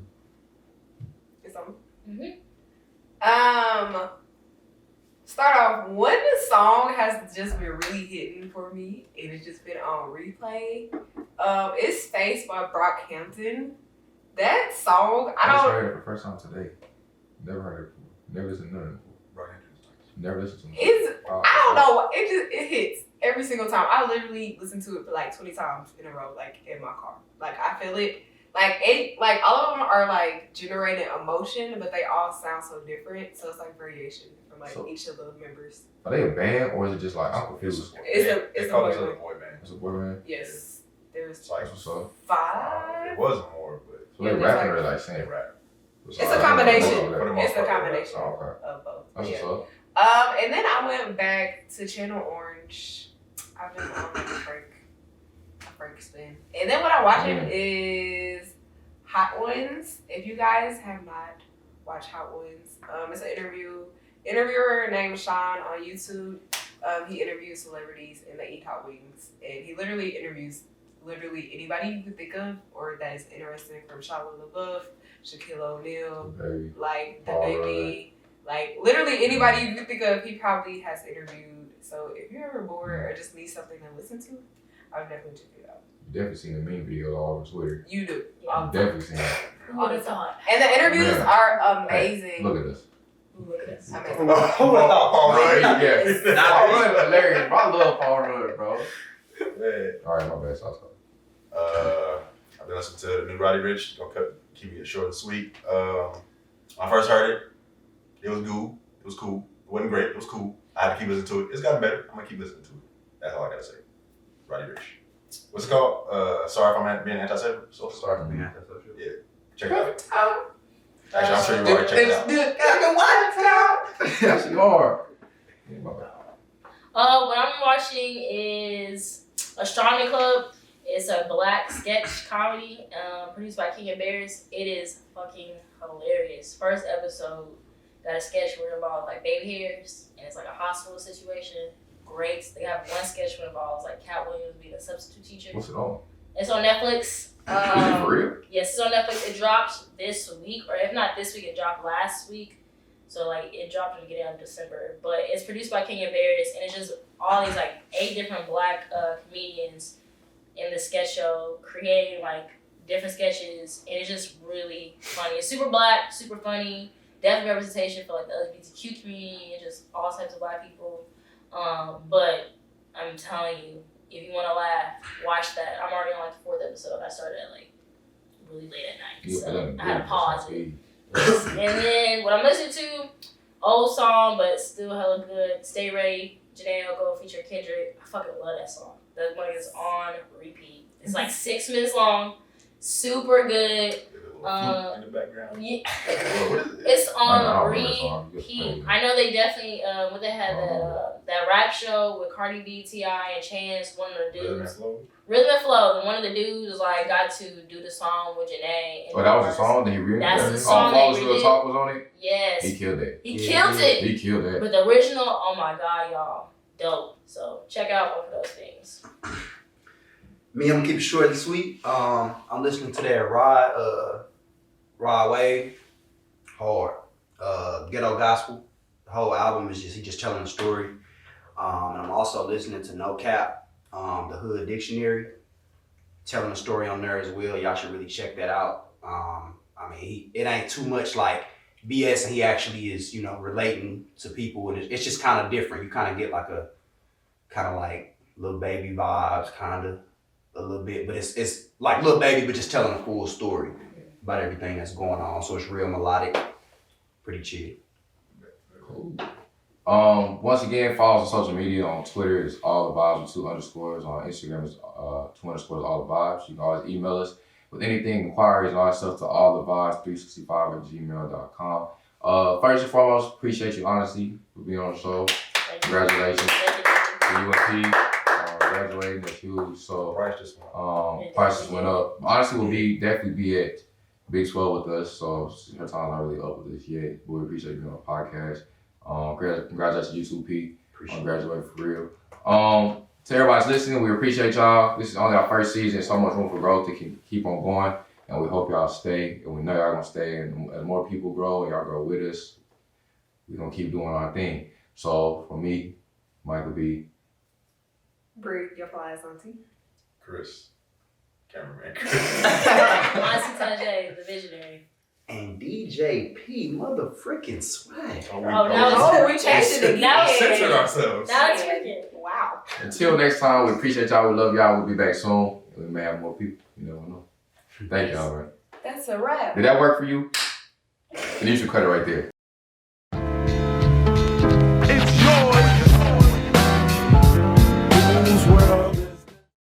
It's on. Start off, one song has just been really hitting for me, and it's just been on replay. It's Space by Brockhampton. That song, I just don't. heard it for the first time today. Never heard it before. Never listened to none of it before. Never listened to it. I don't know. It hits every single time. I literally listen to it for like 20 times in a row, like in my car. Like, I feel it. Like all of them are like generating emotion, but they all sound so different. So it's like variation from like each of the members. Are they a band or is it just like, I'm confused? It's a boy band. It's a boy band? Yes. There's like, so 5. It wasn't more, but so they rapping or like saying rap? It's a combination. It's a combination of both. That's what's up. And then I went back to Channel Orange. I've been on like a break spin. And then what I'm watching is Hot Ones. If you guys have not watched Hot Ones, it's an interviewer named Sean on YouTube. He interviews celebrities and they eat hot wings. And he literally interviews anybody you could think of or that is interesting, from Shia LaBeouf, Shaquille O'Neal, like the baby, like literally anybody you could think of, he probably has interviewed. So if you're ever bored or just need something to listen to, I would definitely check it out. You definitely seen the meme videos all over Twitter. You do. I've definitely seen that. All the time. And the interviews are amazing. Hey, look at this. Look at this. Amazing. Paul Rudd. Paul Rudd is hilarious, bro. I love Paul Rudd, bro. Man. All right, my bad. Stop. I've been listening to the new Roddy Ricch. Gonna keep it short and sweet. When I first heard it was cool. It was cool. It wasn't great. It was cool. I had to keep listening to it. It's gotten better. I'm gonna keep listening to it. That's all I gotta say. Roddy Ricch. What's it called? Sorry if I'm being antisocial. So sorry for being antisocial. Yeah. Check it out. Actually, I'm sure you already checked it out. Yes, you are. Yeah, my bad. What I'm watching is Astronomy Club. It's a black sketch comedy produced by King and Bears. It is fucking hilarious. First episode got a sketch where it involves like baby hairs and it's like a hospital situation. Great. They have one sketch where it involves like Cat Williams being a substitute teacher. What's it on? It's on Netflix. Is it for real? Yes, it's on Netflix. It dropped this week, or if not this week, it dropped last week. So like it dropped at the beginning of December. But it's produced by King and Bears, and it's just all these like 8 different black comedians in the sketch show creating like different sketches, and it's just really funny. It's super black, super funny, definitely representation for like the LGBTQ community and just all types of black people. But I'm telling you, if you want to laugh, watch that. I'm already on like the 4th episode. I started at like really late at night, so I had to pause it. And then what I'm listening to, old song but still hella good. Stay Ready, Janae Go feature Kendrick. I fucking love that song. That one is on repeat. It's like 6 minutes long. Super good. In the background. Yeah. What is it? It's I on don't remember that song. repeat. I know they definitely when they had that rap show with Cardi B, T.I. and Chance, one of the dudes. Rhythm and Flow. And one of the dudes like got to do the song with Janae. Oh, that was the song that he really. That's the song All they Real Talk was on it. Yes. He killed it. He killed it. He killed it. But the original, oh my god, y'all, dope. So check out both of those things. Me, I'm gonna keep it short and sweet. I'm listening to that Rod Wave, hard. Ghetto Gospel. The whole album is he just telling a story. And I'm also listening to No Cap, the Hood Dictionary, telling a story on there as well. Y'all should really check that out. I mean, it ain't too much like BS, and he actually is, relating to people, and it's just kind of different. You kind of get like a kind of like Lil Baby vibes, kind of a little bit, but it's like Lil Baby, but just telling a full story about everything that's going on. So it's real melodic, pretty chill. Cool. Once again, follow us on social media. On Twitter, it's all the vibes with 2 underscores. On Instagram, it's 2 underscores all the vibes. You can always email us with anything, inquiries, and all that stuff to allthevibes365@gmail.com. First and foremost, appreciate you honestly for being on the show. Congratulations to you and P. Graduating, that's huge. So prices went up. Honestly, will definitely be at Big 12 with us. So her time's not really up with us yet. But we appreciate you being on the podcast. Congratulations to you too, P. On graduating for real. To everybody's listening, we appreciate y'all. This is only our first season. So much room for growth to keep on going. And we hope y'all stay. And we know y'all gonna stay. And as more people grow and y'all grow with us, we're gonna keep doing our thing. So for me, Michael B. Brie, your flies, auntie. Chris. Cameraman. Auntie Tajay, the visionary. And DJ P, motherfucking swag. We changed it Now We censored ourselves. Now it's freaking. Wow. Until next time, we appreciate y'all. We love y'all. We'll be back soon. We may have more people. You never know. Thank y'all, man. That's a wrap. Did that work for you? And you should cut it right there.